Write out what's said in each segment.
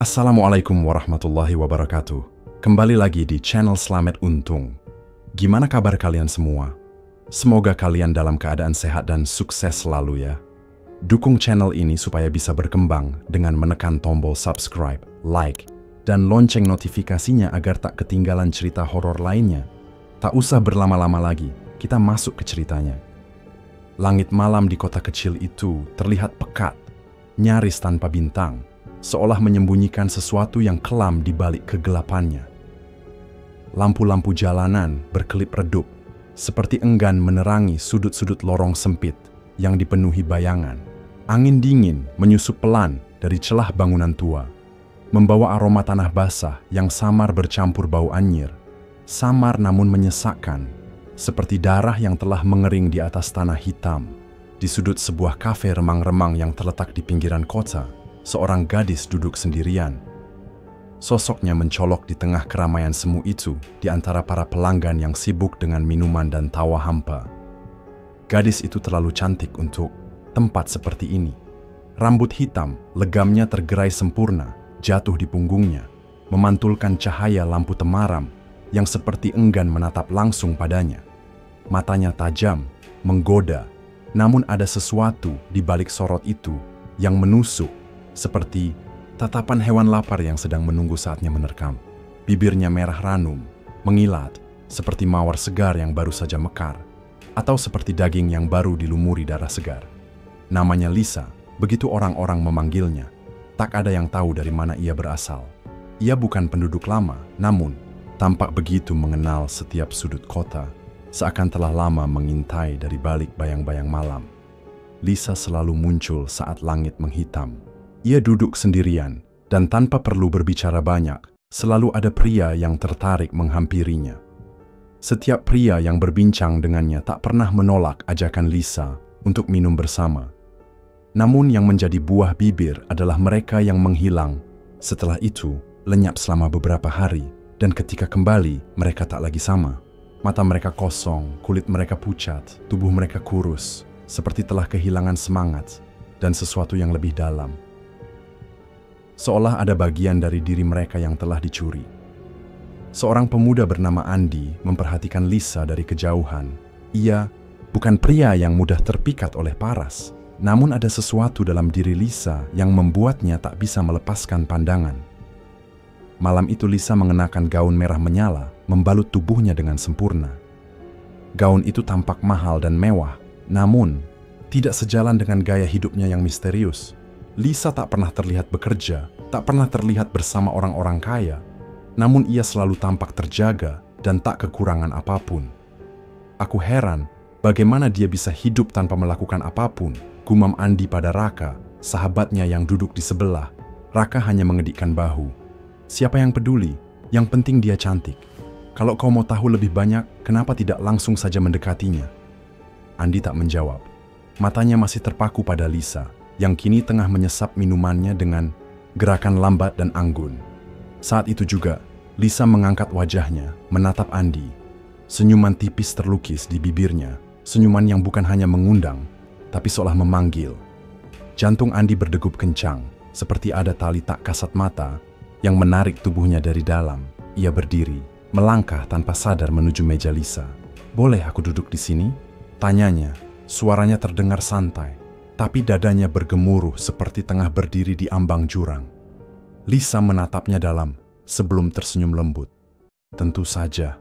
Assalamualaikum warahmatullahi wabarakatuh. Kembali lagi di channel Slamet Untung. Gimana kabar kalian semua? Semoga kalian dalam keadaan sehat dan sukses selalu ya. Dukung channel ini supaya bisa berkembang dengan menekan tombol subscribe, like, dan lonceng notifikasinya agar tak ketinggalan cerita horor lainnya. Tak usah berlama-lama lagi, kita masuk ke ceritanya. Langit malam di kota kecil itu terlihat pekat, nyaris tanpa bintang, seolah menyembunyikan sesuatu yang kelam di balik kegelapannya. Lampu-lampu jalanan berkelip redup, seperti enggan menerangi sudut-sudut lorong sempit yang dipenuhi bayangan. Angin dingin menyusup pelan dari celah bangunan tua, membawa aroma tanah basah yang samar bercampur bau anyir. Samar namun menyesakkan, seperti darah yang telah mengering di atas tanah hitam. Di sudut sebuah kafe remang-remang yang terletak di pinggiran kota, seorang gadis duduk sendirian. Sosoknya mencolok di tengah keramaian semu itu di antara para pelanggan yang sibuk dengan minuman dan tawa hampa. Gadis itu terlalu cantik untuk tempat seperti ini. Rambut hitam, legamnya tergerai sempurna, jatuh di punggungnya, memantulkan cahaya lampu temaram yang seperti enggan menatap langsung padanya. Matanya tajam, menggoda, namun ada sesuatu di balik sorot itu yang menusuk, seperti tatapan hewan lapar yang sedang menunggu saatnya menerkam. Bibirnya merah ranum, mengilat, seperti mawar segar yang baru saja mekar, atau seperti daging yang baru dilumuri darah segar. Namanya Lisa, begitu orang-orang memanggilnya. Tak ada yang tahu dari mana ia berasal. Ia bukan penduduk lama, namun tampak begitu mengenal setiap sudut kota, seakan telah lama mengintai dari balik bayang-bayang malam. Lisa selalu muncul saat langit menghitam. Ia duduk sendirian, dan tanpa perlu berbicara banyak, selalu ada pria yang tertarik menghampirinya. Setiap pria yang berbincang dengannya tak pernah menolak ajakan Lisa untuk minum bersama. Namun yang menjadi buah bibir adalah mereka yang menghilang. Setelah itu, lenyap selama beberapa hari, dan ketika kembali, mereka tak lagi sama. Mata mereka kosong, kulit mereka pucat, tubuh mereka kurus, seperti telah kehilangan semangat dan sesuatu yang lebih dalam. Seolah ada bagian dari diri mereka yang telah dicuri. Seorang pemuda bernama Andi memperhatikan Lisa dari kejauhan. Ia bukan pria yang mudah terpikat oleh paras, namun ada sesuatu dalam diri Lisa yang membuatnya tak bisa melepaskan pandangan. Malam itu Lisa mengenakan gaun merah menyala, membalut tubuhnya dengan sempurna. Gaun itu tampak mahal dan mewah, namun tidak sejalan dengan gaya hidupnya yang misterius. Lisa tak pernah terlihat bekerja, tak pernah terlihat bersama orang-orang kaya, namun ia selalu tampak terjaga dan tak kekurangan apapun. Aku heran bagaimana dia bisa hidup tanpa melakukan apapun, gumam Andi pada Raka, sahabatnya yang duduk di sebelah. Raka hanya mengedikkan bahu. Siapa yang peduli? Yang penting dia cantik. Kalau kau mau tahu lebih banyak, kenapa tidak langsung saja mendekatinya? Andi tak menjawab. Matanya masih terpaku pada Lisa, yang kini tengah menyesap minumannya dengan gerakan lambat dan anggun. Saat itu juga, Lisa mengangkat wajahnya, menatap Andi. Senyuman tipis terlukis di bibirnya, senyuman yang bukan hanya mengundang, tapi seolah memanggil. Jantung Andi berdegup kencang, seperti ada tali tak kasat mata yang menarik tubuhnya dari dalam. Ia berdiri, melangkah tanpa sadar menuju meja Lisa. "Boleh aku duduk di sini?" tanyanya. Suaranya terdengar santai, tapi dadanya bergemuruh seperti tengah berdiri di ambang jurang. Lisa menatapnya dalam sebelum tersenyum lembut. Tentu saja.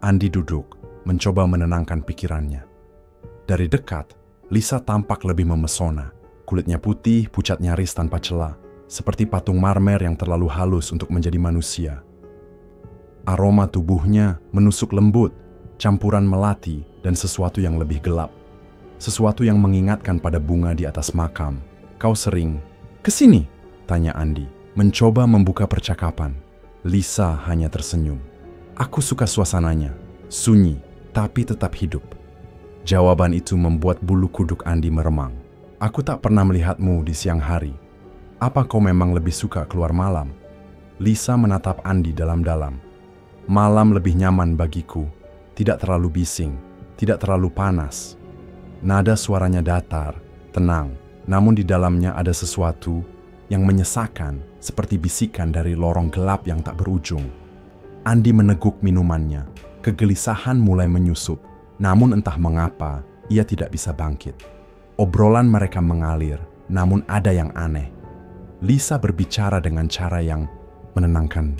Andi duduk, mencoba menenangkan pikirannya. Dari dekat, Lisa tampak lebih memesona. Kulitnya putih, pucat nyaris tanpa celah, seperti patung marmer yang terlalu halus untuk menjadi manusia. Aroma tubuhnya menusuk lembut, campuran melati dan sesuatu yang lebih gelap. Sesuatu yang mengingatkan pada bunga di atas makam. "Kau sering kesini?" tanya Andi, mencoba membuka percakapan. Lisa hanya tersenyum. "Aku suka suasananya, sunyi, tapi tetap hidup." Jawaban itu membuat bulu kuduk Andi meremang. "Aku tak pernah melihatmu di siang hari. Apa kau memang lebih suka keluar malam?" Lisa menatap Andi dalam-dalam. "Malam lebih nyaman bagiku, tidak terlalu bising, tidak terlalu panas." Nada suaranya datar, tenang, namun di dalamnya ada sesuatu yang menyesakan, seperti bisikan dari lorong gelap yang tak berujung. Andi meneguk minumannya. Kegelisahan mulai menyusup, namun entah mengapa ia tidak bisa bangkit. Obrolan mereka mengalir, namun ada yang aneh. Lisa berbicara dengan cara yang menenangkan,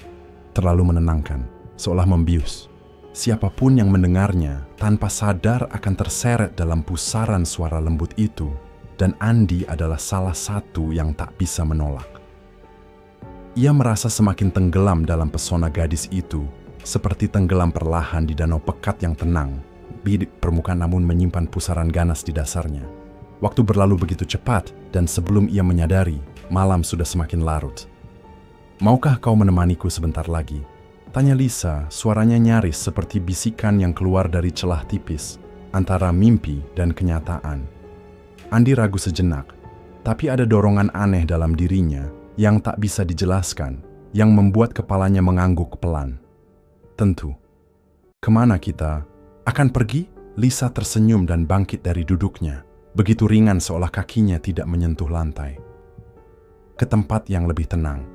terlalu menenangkan, seolah membius. Siapapun yang mendengarnya tanpa sadar akan terseret dalam pusaran suara lembut itu, dan Andi adalah salah satu yang tak bisa menolak. Ia merasa semakin tenggelam dalam pesona gadis itu, seperti tenggelam perlahan di danau pekat yang tenang, di permukaan namun menyimpan pusaran ganas di dasarnya. Waktu berlalu begitu cepat, dan sebelum ia menyadari, malam sudah semakin larut. "Maukah kau menemaniku sebentar lagi?" tanya Lisa, suaranya nyaris seperti bisikan yang keluar dari celah tipis antara mimpi dan kenyataan. Andi ragu sejenak, tapi ada dorongan aneh dalam dirinya yang tak bisa dijelaskan, yang membuat kepalanya mengangguk pelan. "Tentu. Kemana kita? Akan pergi?" Lisa tersenyum dan bangkit dari duduknya, begitu ringan seolah kakinya tidak menyentuh lantai. Ke tempat yang lebih tenang.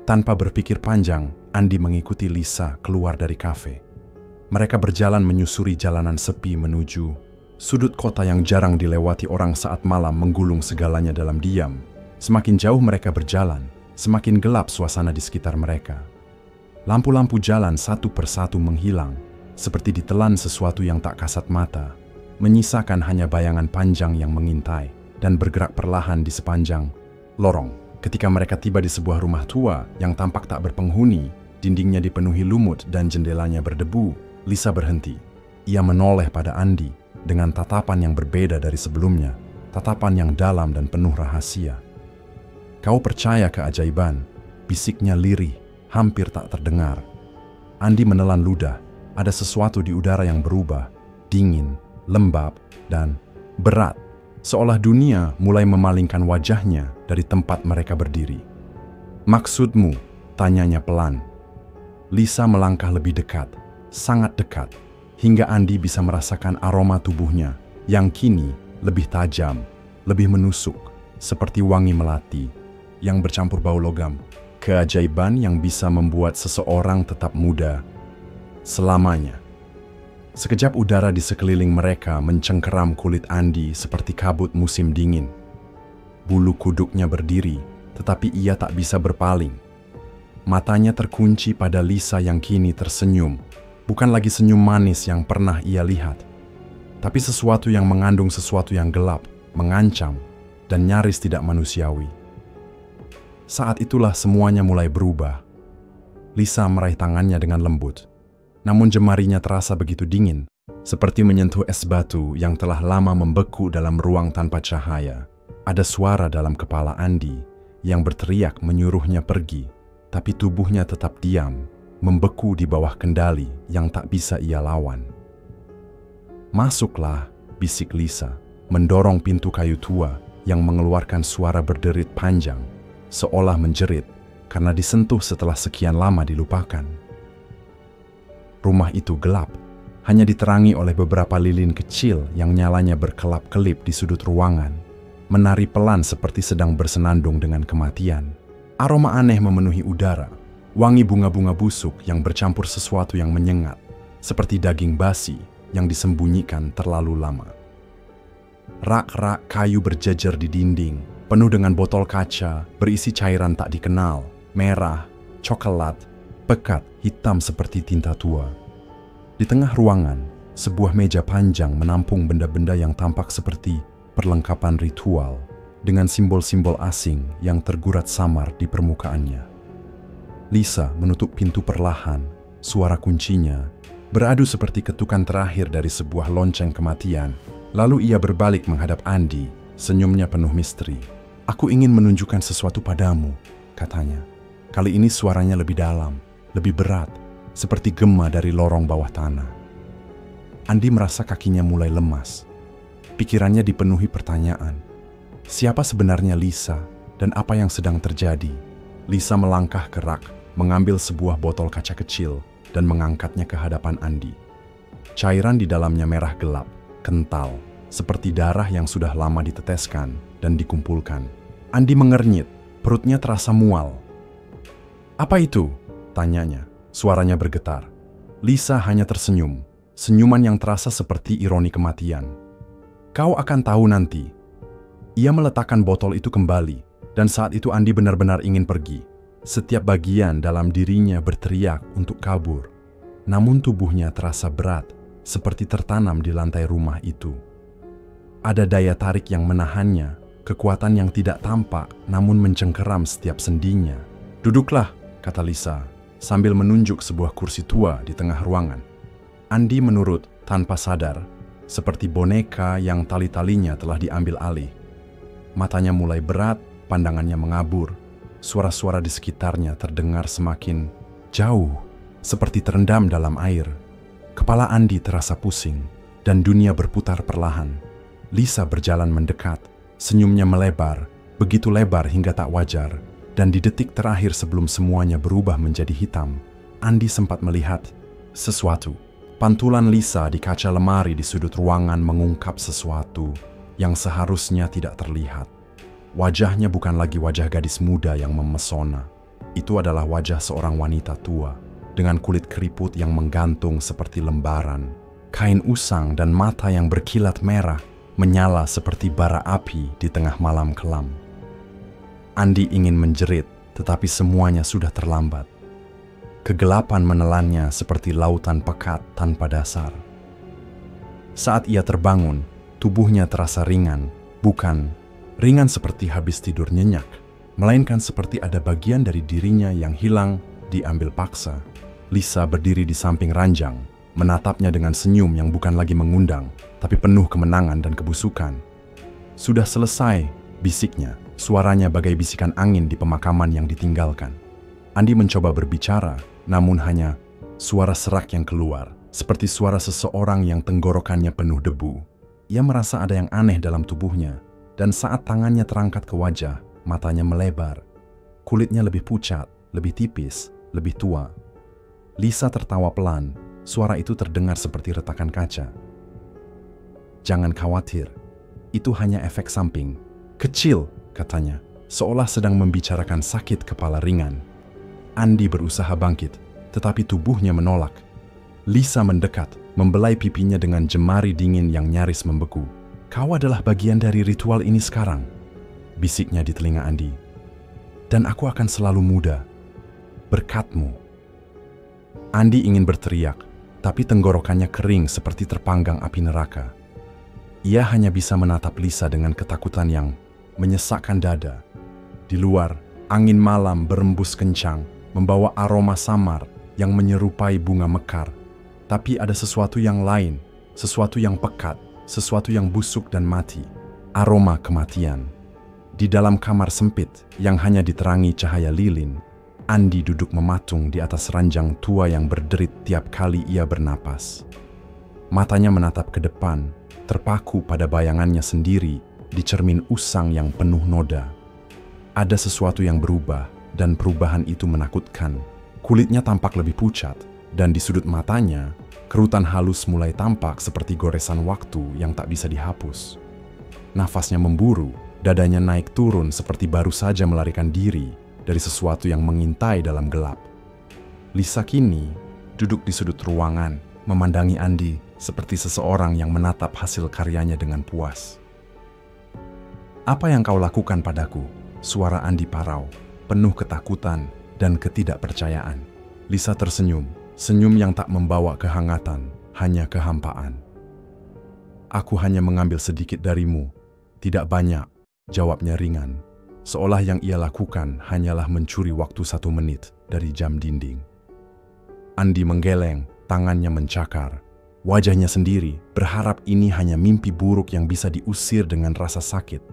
Tanpa berpikir panjang, Andi mengikuti Lisa keluar dari kafe. Mereka berjalan menyusuri jalanan sepi menuju sudut kota yang jarang dilewati orang saat malam menggulung segalanya dalam diam. Semakin jauh mereka berjalan, semakin gelap suasana di sekitar mereka. Lampu-lampu jalan satu persatu menghilang, seperti ditelan sesuatu yang tak kasat mata, menyisakan hanya bayangan panjang yang mengintai dan bergerak perlahan di sepanjang lorong. Ketika mereka tiba di sebuah rumah tua yang tampak tak berpenghuni, dindingnya dipenuhi lumut dan jendelanya berdebu, Lisa berhenti. Ia menoleh pada Andi dengan tatapan yang berbeda dari sebelumnya, tatapan yang dalam dan penuh rahasia. "Kau percaya keajaiban?" bisiknya lirih, hampir tak terdengar. Andi menelan ludah. Ada sesuatu di udara yang berubah, dingin, lembab, dan berat. Seolah dunia mulai memalingkan wajahnya dari tempat mereka berdiri. "Maksudmu?" tanyanya pelan. Lisa melangkah lebih dekat, sangat dekat, hingga Andi bisa merasakan aroma tubuhnya yang kini lebih tajam, lebih menusuk, seperti wangi melati yang bercampur bau logam. Keajaiban yang bisa membuat seseorang tetap muda selamanya. Sekejap udara di sekeliling mereka mencengkeram kulit Andi seperti kabut musim dingin. Bulu kuduknya berdiri, tetapi ia tak bisa berpaling. Matanya terkunci pada Lisa yang kini tersenyum, bukan lagi senyum manis yang pernah ia lihat, tapi sesuatu yang mengandung sesuatu yang gelap, mengancam, dan nyaris tidak manusiawi. Saat itulah semuanya mulai berubah. Lisa meraih tangannya dengan lembut. Namun jemarinya terasa begitu dingin, seperti menyentuh es batu yang telah lama membeku dalam ruang tanpa cahaya. Ada suara dalam kepala Andi yang berteriak menyuruhnya pergi, tapi tubuhnya tetap diam, membeku di bawah kendali yang tak bisa ia lawan. "Masuklah," bisik Lisa, mendorong pintu kayu tua yang mengeluarkan suara berderit panjang, seolah menjerit karena disentuh setelah sekian lama dilupakan. Rumah itu gelap, hanya diterangi oleh beberapa lilin kecil yang nyalanya berkelap-kelip di sudut ruangan, menari pelan seperti sedang bersenandung dengan kematian. Aroma aneh memenuhi udara, wangi bunga-bunga busuk yang bercampur sesuatu yang menyengat, seperti daging basi yang disembunyikan terlalu lama. Rak-rak kayu berjejer di dinding, penuh dengan botol kaca berisi cairan tak dikenal, merah, coklat, pekat, hitam seperti tinta tua. Di tengah ruangan, sebuah meja panjang menampung benda-benda yang tampak seperti perlengkapan ritual dengan simbol-simbol asing yang tergurat samar di permukaannya. Lisa menutup pintu perlahan, suara kuncinya beradu seperti ketukan terakhir dari sebuah lonceng kematian. Lalu ia berbalik menghadap Andi, senyumnya penuh misteri. "Aku ingin menunjukkan sesuatu padamu," katanya. Kali ini suaranya lebih dalam, lebih berat, seperti gema dari lorong bawah tanah. Andi merasa kakinya mulai lemas. Pikirannya dipenuhi pertanyaan. Siapa sebenarnya Lisa dan apa yang sedang terjadi? Lisa melangkah ke rak, mengambil sebuah botol kaca kecil dan mengangkatnya ke hadapan Andi. Cairan di dalamnya merah gelap, kental, seperti darah yang sudah lama diteteskan dan dikumpulkan. Andi mengernyit, Perutnya terasa mual. "Apa itu?" tanyanya. Suaranya bergetar. Lisa hanya tersenyum, senyuman yang terasa seperti ironi kematian. "Kau akan tahu nanti." Ia meletakkan botol itu kembali, dan saat itu Andi benar-benar ingin pergi. Setiap bagian dalam dirinya berteriak untuk kabur. Namun tubuhnya terasa berat, seperti tertanam di lantai rumah itu. Ada daya tarik yang menahannya, kekuatan yang tidak tampak namun mencengkeram setiap sendinya. "Duduklah," kata Lisa, sambil menunjuk sebuah kursi tua di tengah ruangan. Andi menurut tanpa sadar, seperti boneka yang tali-talinya telah diambil alih. Matanya mulai berat, pandangannya mengabur. Suara-suara di sekitarnya terdengar semakin jauh, seperti terendam dalam air. Kepala Andi terasa pusing, dan dunia berputar perlahan. Lisa berjalan mendekat, senyumnya melebar, begitu lebar hingga tak wajar, dan di detik terakhir sebelum semuanya berubah menjadi hitam, Andi sempat melihat sesuatu. Pantulan Lisa di kaca lemari di sudut ruangan mengungkap sesuatu yang seharusnya tidak terlihat. Wajahnya bukan lagi wajah gadis muda yang memesona. Itu adalah wajah seorang wanita tua, dengan kulit keriput yang menggantung seperti lembaran, kain usang dan mata yang berkilat merah, menyala seperti bara api di tengah malam kelam. Andi ingin menjerit, tetapi semuanya sudah terlambat. Kegelapan menelannya seperti lautan pekat tanpa dasar. Saat ia terbangun, tubuhnya terasa ringan, bukan ringan seperti habis tidur nyenyak, melainkan seperti ada bagian dari dirinya yang hilang diambil paksa. Lisa berdiri di samping ranjang, menatapnya dengan senyum yang bukan lagi mengundang, tapi penuh kemenangan dan kebusukan. "Sudah selesai," bisiknya. Suaranya bagai bisikan angin di pemakaman yang ditinggalkan. Andi mencoba berbicara, namun hanya suara serak yang keluar, seperti suara seseorang yang tenggorokannya penuh debu. Ia merasa ada yang aneh dalam tubuhnya, dan saat tangannya terangkat ke wajah, matanya melebar. Kulitnya lebih pucat, lebih tipis, lebih tua. Lisa tertawa pelan, suara itu terdengar seperti retakan kaca. "Jangan khawatir, itu hanya efek samping. Kecil," katanya, seolah sedang membicarakan sakit kepala ringan. Andi berusaha bangkit, tetapi tubuhnya menolak. Lisa mendekat, membelai pipinya dengan jemari dingin yang nyaris membeku. "Kau adalah bagian dari ritual ini sekarang," bisiknya di telinga Andi. "Dan aku akan selalu muda, berkatmu." Andi ingin berteriak, tapi tenggorokannya kering seperti terpanggang api neraka. Ia hanya bisa menatap Lisa dengan ketakutan yang menyesakkan dada. Di luar, angin malam berembus kencang, membawa aroma samar yang menyerupai bunga mekar. Tapi ada sesuatu yang lain, sesuatu yang pekat, sesuatu yang busuk dan mati. Aroma kematian. Di dalam kamar sempit yang hanya diterangi cahaya lilin, Andi duduk mematung di atas ranjang tua yang berderit tiap kali ia bernapas. Matanya menatap ke depan, terpaku pada bayangannya sendiri di cermin usang yang penuh noda. Ada sesuatu yang berubah, dan perubahan itu menakutkan. Kulitnya tampak lebih pucat, dan di sudut matanya, kerutan halus mulai tampak seperti goresan waktu yang tak bisa dihapus. Nafasnya memburu, dadanya naik turun seperti baru saja melarikan diri dari sesuatu yang mengintai dalam gelap. Lisa kini duduk di sudut ruangan, memandangi Andi seperti seseorang yang menatap hasil karyanya dengan puas. "Apa yang kau lakukan padaku?" Suara Andi parau, penuh ketakutan dan ketidakpercayaan. Lisa tersenyum, senyum yang tak membawa kehangatan, hanya kehampaan. "Aku hanya mengambil sedikit darimu, tidak banyak," jawabnya ringan, seolah yang ia lakukan hanyalah mencuri waktu 1 menit dari jam dinding. Andi menggeleng, tangannya mencakar. Wajahnya sendiri berharap ini hanya mimpi buruk yang bisa diusir dengan rasa sakit.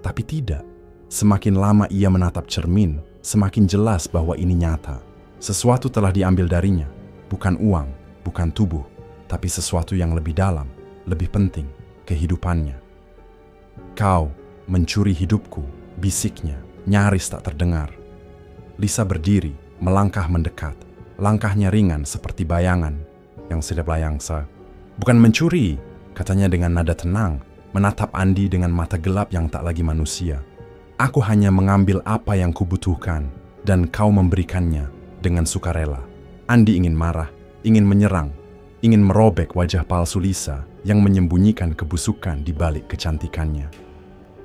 Tapi tidak. Semakin lama ia menatap cermin, semakin jelas bahwa ini nyata. Sesuatu telah diambil darinya. Bukan uang, bukan tubuh, tapi sesuatu yang lebih dalam, lebih penting, kehidupannya. "Kau mencuri hidupku," bisiknya, nyaris tak terdengar. Lisa berdiri, melangkah mendekat. Langkahnya ringan seperti bayangan yang sedap layangsa. "Bukan mencuri," katanya dengan nada tenang, menatap Andi dengan mata gelap yang tak lagi manusia. Aku hanya mengambil apa yang kubutuhkan, dan kau memberikannya dengan sukarela. Andi ingin marah, ingin menyerang, ingin merobek wajah palsu Lisa yang menyembunyikan kebusukan di balik kecantikannya.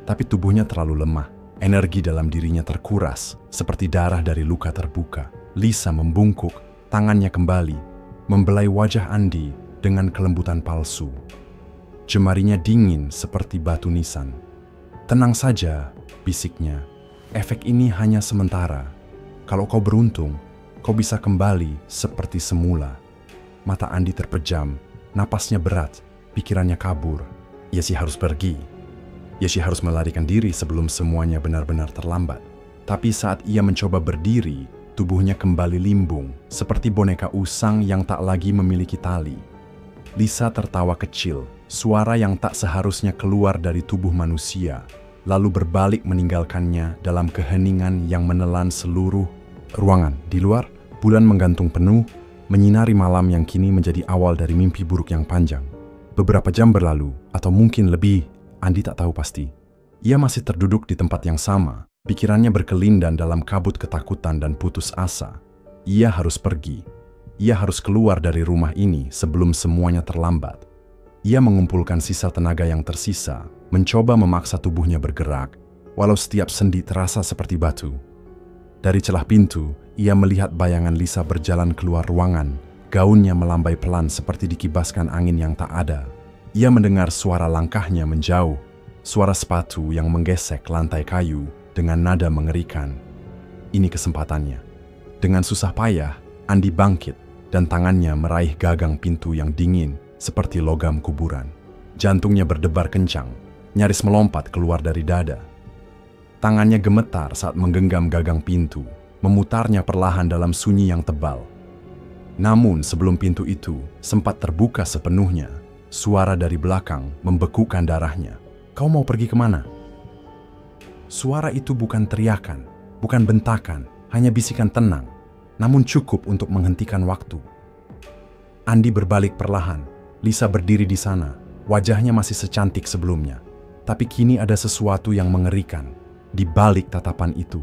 Tapi tubuhnya terlalu lemah, energi dalam dirinya terkuras, seperti darah dari luka terbuka. Lisa membungkuk, tangannya kembali, membelai wajah Andi dengan kelembutan palsu. Jemarinya dingin seperti batu nisan. "Tenang saja," bisiknya. "Efek ini hanya sementara. Kalau kau beruntung, kau bisa kembali seperti semula." Mata Andi terpejam, napasnya berat, pikirannya kabur. Yesi harus pergi. Yesi harus melarikan diri sebelum semuanya benar-benar terlambat. Tapi saat ia mencoba berdiri, tubuhnya kembali limbung, seperti boneka usang yang tak lagi memiliki tali. Lisa tertawa kecil, suara yang tak seharusnya keluar dari tubuh manusia, lalu berbalik meninggalkannya dalam keheningan yang menelan seluruh ruangan. Di luar, bulan menggantung penuh, menyinari malam yang kini menjadi awal dari mimpi buruk yang panjang. Beberapa jam berlalu, atau mungkin lebih, Andi tak tahu pasti. Ia masih terduduk di tempat yang sama, pikirannya berkelindan dalam kabut ketakutan dan putus asa. Ia harus pergi. Ia harus keluar dari rumah ini sebelum semuanya terlambat. Ia mengumpulkan sisa tenaga yang tersisa, mencoba memaksa tubuhnya bergerak, walau setiap sendi terasa seperti batu. Dari celah pintu, ia melihat bayangan Lisa berjalan keluar ruangan. Gaunnya melambai pelan seperti dikibaskan angin yang tak ada. Ia mendengar suara langkahnya menjauh, suara sepatu yang menggesek lantai kayu dengan nada mengerikan. Ini kesempatannya. Dengan susah payah, Andi bangkit dan tangannya meraih gagang pintu yang dingin seperti logam kuburan. Jantungnya berdebar kencang, nyaris melompat keluar dari dada. Tangannya gemetar saat menggenggam gagang pintu, memutarnya perlahan dalam sunyi yang tebal. Namun sebelum pintu itu sempat terbuka sepenuhnya, suara dari belakang membekukan darahnya. "Kau mau pergi kemana?" Suara itu bukan teriakan, bukan bentakan, hanya bisikan tenang, namun cukup untuk menghentikan waktu. Andi berbalik perlahan. Lisa berdiri di sana, wajahnya masih secantik sebelumnya. Tapi kini ada sesuatu yang mengerikan di balik tatapan itu.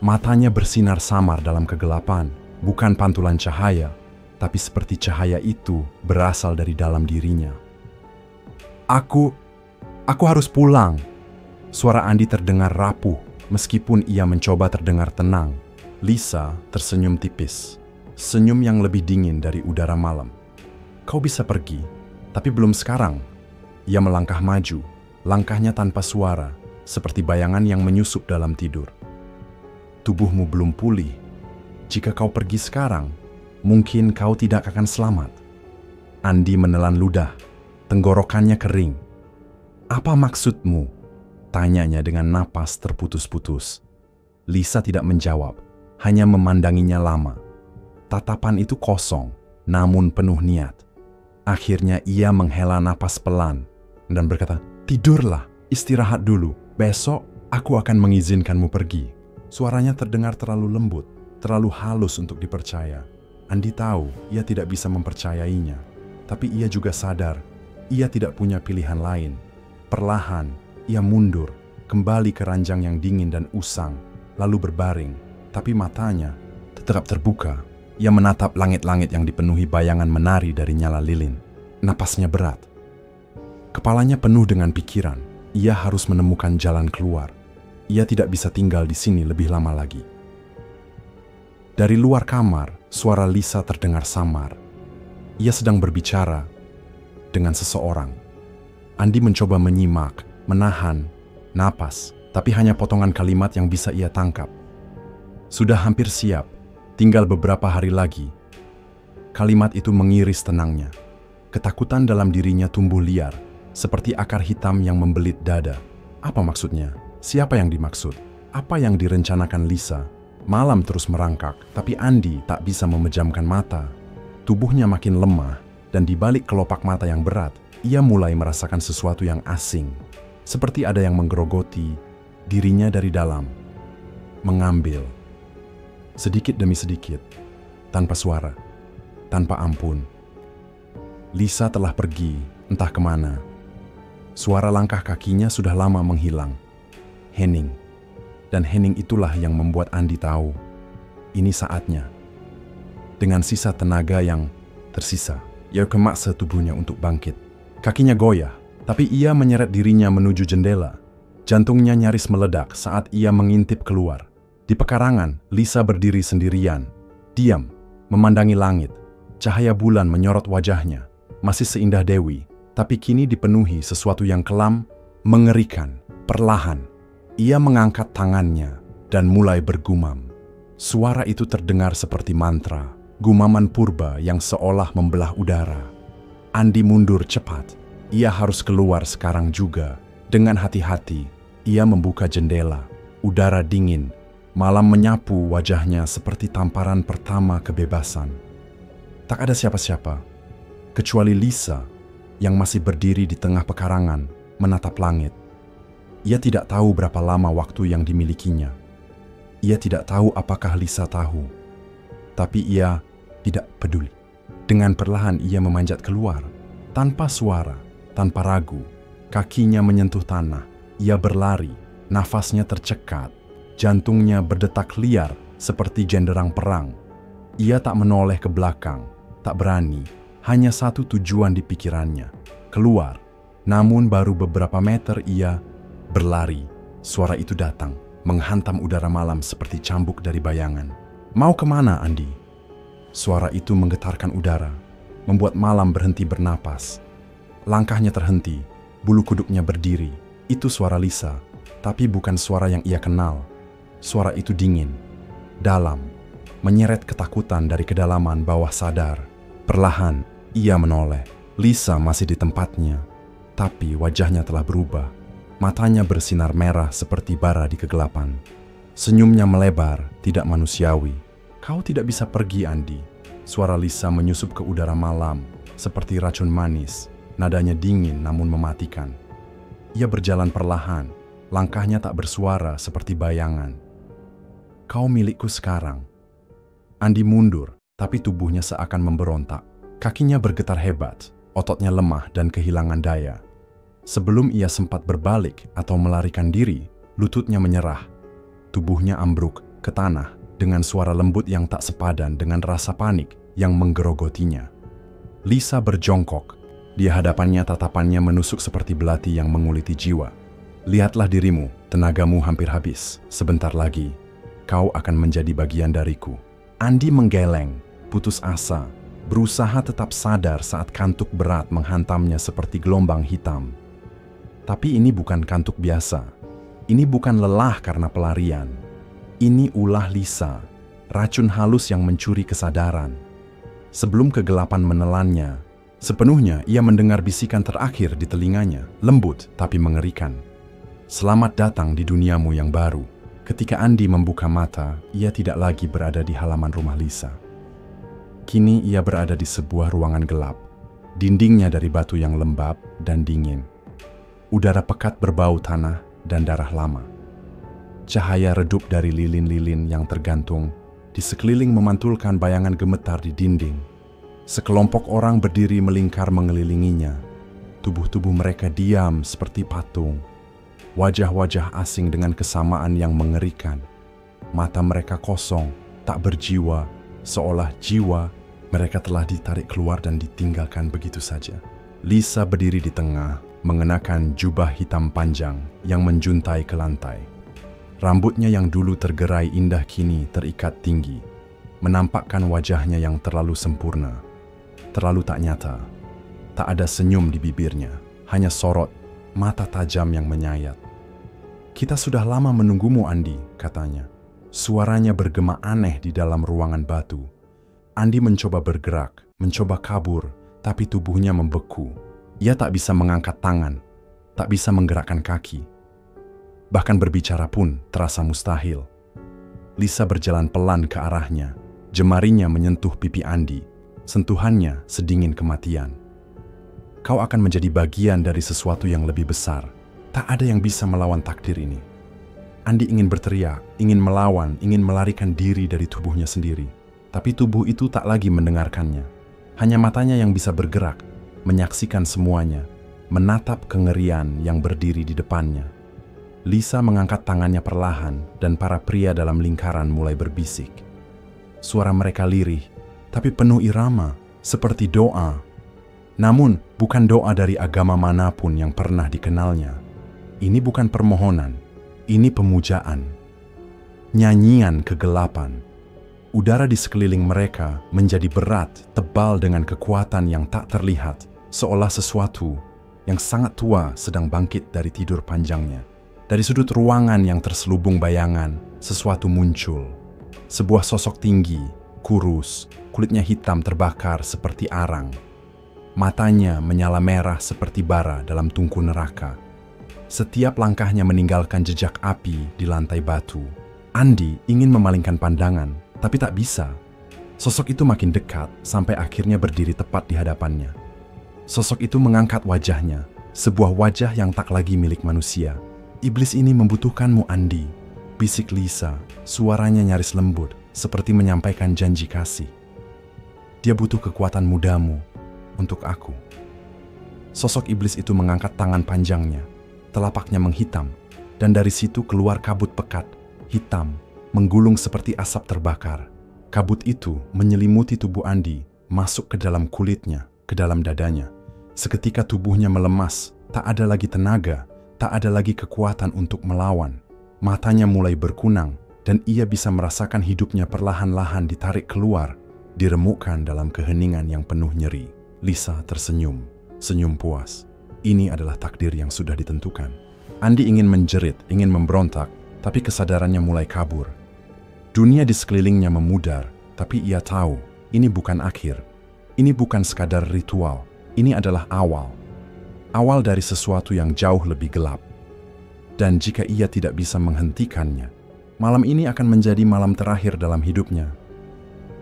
Matanya bersinar samar dalam kegelapan, bukan pantulan cahaya, tapi seperti cahaya itu berasal dari dalam dirinya. Aku harus pulang." Suara Andi terdengar rapuh, meskipun ia mencoba terdengar tenang. Lisa tersenyum tipis, senyum yang lebih dingin dari udara malam. "Kau bisa pergi, tapi belum sekarang." Ia melangkah maju, langkahnya tanpa suara, seperti bayangan yang menyusup dalam tidur. "Tubuhmu belum pulih. Jika kau pergi sekarang, mungkin kau tidak akan selamat." Andi menelan ludah, tenggorokannya kering. "Apa maksudmu?" tanyanya dengan napas terputus-putus. Lisa tidak menjawab, hanya memandanginya lama. Tatapan itu kosong, namun penuh niat. Akhirnya ia menghela napas pelan dan berkata, "Tidurlah, istirahat dulu. Besok aku akan mengizinkanmu pergi." Suaranya terdengar terlalu lembut, terlalu halus untuk dipercaya. Andi tahu ia tidak bisa mempercayainya, tapi ia juga sadar ia tidak punya pilihan lain. Perlahan, ia mundur, kembali ke ranjang yang dingin dan usang, lalu berbaring, tapi matanya tetap terbuka. Ia menatap langit-langit yang dipenuhi bayangan menari dari nyala lilin. Napasnya berat. Kepalanya penuh dengan pikiran. Ia harus menemukan jalan keluar. Ia tidak bisa tinggal di sini lebih lama lagi. Dari luar kamar, suara Lisa terdengar samar. Ia sedang berbicara dengan seseorang. Andi mencoba menyimak, menahan napas, tapi hanya potongan kalimat yang bisa ia tangkap. "Sudah hampir siap, tinggal beberapa hari lagi." Kalimat itu mengiris tenangnya. Ketakutan dalam dirinya tumbuh liar, seperti akar hitam yang membelit dada. Apa maksudnya? Siapa yang dimaksud? Apa yang direncanakan Lisa? Malam terus merangkak, tapi Andi tak bisa memejamkan mata. Tubuhnya makin lemah, dan di balik kelopak mata yang berat, ia mulai merasakan sesuatu yang asing. Seperti ada yang menggerogoti dirinya dari dalam. Mengambil. Sedikit demi sedikit, tanpa suara, tanpa ampun. Lisa telah pergi, entah kemana. Suara langkah kakinya sudah lama menghilang. Henning. Dan Henning itulah yang membuat Andi tahu, ini saatnya. Dengan sisa tenaga yang tersisa, ia memaksa tubuhnya untuk bangkit. Kakinya goyah, tapi ia menyeret dirinya menuju jendela. Jantungnya nyaris meledak saat ia mengintip keluar. Di pekarangan, Lisa berdiri sendirian, diam, memandangi langit. Cahaya bulan menyorot wajahnya, masih seindah Dewi, tapi kini dipenuhi sesuatu yang kelam, mengerikan. Perlahan, ia mengangkat tangannya dan mulai bergumam. Suara itu terdengar seperti mantra, gumaman purba yang seolah membelah udara. Andi mundur cepat. Ia harus keluar sekarang juga. Dengan hati-hati, ia membuka jendela. Udara dingin, malam menyapu wajahnya seperti tamparan pertama kebebasan. Tak ada siapa-siapa, kecuali Lisa yang masih berdiri di tengah pekarangan, menatap langit. Ia tidak tahu berapa lama waktu yang dimilikinya. Ia tidak tahu apakah Lisa tahu. Tapi ia tidak peduli. Dengan perlahan ia memanjat keluar. Tanpa suara, tanpa ragu. Kakinya menyentuh tanah. Ia berlari. Nafasnya tercekat. Jantungnya berdetak liar seperti genderang perang. Ia tak menoleh ke belakang. Tak berani. Hanya satu tujuan di pikirannya. Keluar. Namun baru beberapa meter ia berlari. Suara itu datang, menghantam udara malam seperti cambuk dari bayangan. Mau kemana, Andi? Suara itu menggetarkan udara, membuat malam berhenti bernapas. Langkahnya terhenti, bulu kuduknya berdiri. Itu suara Lisa, tapi bukan suara yang ia kenal. Suara itu dingin, dalam, menyeret ketakutan dari kedalaman bawah sadar. Perlahan, ia menoleh. Lisa masih di tempatnya, tapi wajahnya telah berubah. Matanya bersinar merah seperti bara di kegelapan. Senyumnya melebar, tidak manusiawi. Kau tidak bisa pergi, Andi. Suara Lisa menyusup ke udara malam, seperti racun manis. Nadanya dingin namun mematikan. Ia berjalan perlahan, langkahnya tak bersuara seperti bayangan. Kau milikku sekarang. Andi mundur, tapi tubuhnya seakan memberontak. Kakinya bergetar hebat, ototnya lemah dan kehilangan daya. Sebelum ia sempat berbalik atau melarikan diri, lututnya menyerah. Tubuhnya ambruk ke tanah dengan suara lembut yang tak sepadan dengan rasa panik yang menggerogotinya. Lisa berjongkok. Di hadapannya tatapannya menusuk seperti belati yang menguliti jiwa. Lihatlah dirimu, tenagamu hampir habis. Sebentar lagi, kau akan menjadi bagian dariku. Andi menggeleng, putus asa, berusaha tetap sadar saat kantuk berat menghantamnya seperti gelombang hitam. Tapi ini bukan kantuk biasa. Ini bukan lelah karena pelarian. Ini ulah Lisa, racun halus yang mencuri kesadaran. Sebelum kegelapan menelannya, sepenuhnya ia mendengar bisikan terakhir di telinganya, lembut tapi mengerikan. Selamat datang di duniamu yang baru. Ketika Andi membuka mata, ia tidak lagi berada di halaman rumah Lisa. Kini ia berada di sebuah ruangan gelap. Dindingnya dari batu yang lembab dan dingin. Udara pekat berbau tanah dan darah lama. Cahaya redup dari lilin-lilin yang tergantung di sekeliling memantulkan bayangan gemetar di dinding. Sekelompok orang berdiri melingkar mengelilinginya. Tubuh-tubuh mereka diam seperti patung. Wajah-wajah asing dengan kesamaan yang mengerikan. Mata mereka kosong, tak berjiwa, seolah jiwa mereka telah ditarik keluar dan ditinggalkan begitu saja. Lisa berdiri di tengah, mengenakan jubah hitam panjang yang menjuntai ke lantai. Rambutnya yang dulu tergerai indah kini terikat tinggi, menampakkan wajahnya yang terlalu sempurna, terlalu tak nyata. Tak ada senyum di bibirnya, hanya sorot, mata tajam yang menyayat. Kita sudah lama menunggumu, Andi, katanya. Suaranya bergema aneh di dalam ruangan batu. Andi mencoba bergerak, mencoba kabur, tapi tubuhnya membeku. Ia tak bisa mengangkat tangan, tak bisa menggerakkan kaki. Bahkan berbicara pun terasa mustahil. Lisa berjalan pelan ke arahnya, jemarinya menyentuh pipi Andi. Sentuhannya sedingin kematian. Kau akan menjadi bagian dari sesuatu yang lebih besar. Tak ada yang bisa melawan takdir ini. Andi ingin berteriak, ingin melawan, ingin melarikan diri dari tubuhnya sendiri. Tapi tubuh itu tak lagi mendengarkannya. Hanya matanya yang bisa bergerak, menyaksikan semuanya, menatap kengerian yang berdiri di depannya. Lisa mengangkat tangannya perlahan dan para pria dalam lingkaran mulai berbisik. Suara mereka lirih, tapi penuh irama, seperti doa. Namun, bukan doa dari agama manapun yang pernah dikenalnya. Ini bukan permohonan, ini pemujaan. Nyanyian kegelapan. Udara di sekeliling mereka menjadi berat, tebal dengan kekuatan yang tak terlihat, seolah sesuatu yang sangat tua sedang bangkit dari tidur panjangnya. Dari sudut ruangan yang terselubung bayangan, sesuatu muncul. Sebuah sosok tinggi, kurus, kulitnya hitam terbakar seperti arang. Matanya menyala merah seperti bara dalam tungku neraka. Setiap langkahnya meninggalkan jejak api di lantai batu. Andi ingin memalingkan pandangan, tapi tak bisa. Sosok itu makin dekat sampai akhirnya berdiri tepat di hadapannya. Sosok itu mengangkat wajahnya, sebuah wajah yang tak lagi milik manusia. "Iblis ini membutuhkanmu, Andi," bisik Lisa, suaranya nyaris lembut, seperti menyampaikan janji kasih. "Dia butuh kekuatan mudamu untuk aku." Sosok iblis itu mengangkat tangan panjangnya, telapaknya menghitam, dan dari situ keluar kabut pekat, hitam, menggulung seperti asap terbakar. Kabut itu menyelimuti tubuh Andi, masuk ke dalam kulitnya, ke dalam dadanya. Seketika tubuhnya melemas, tak ada lagi tenaga, tak ada lagi kekuatan untuk melawan. Matanya mulai berkunang, dan ia bisa merasakan hidupnya perlahan-lahan ditarik keluar, diremukkan dalam keheningan yang penuh nyeri. Lisa tersenyum, senyum puas. Ini adalah takdir yang sudah ditentukan. Andi ingin menjerit, ingin memberontak, tapi kesadarannya mulai kabur. Dunia di sekelilingnya memudar, tapi ia tahu, ini bukan akhir. Ini bukan sekadar ritual, ini adalah awal. Awal dari sesuatu yang jauh lebih gelap. Dan jika ia tidak bisa menghentikannya, malam ini akan menjadi malam terakhir dalam hidupnya.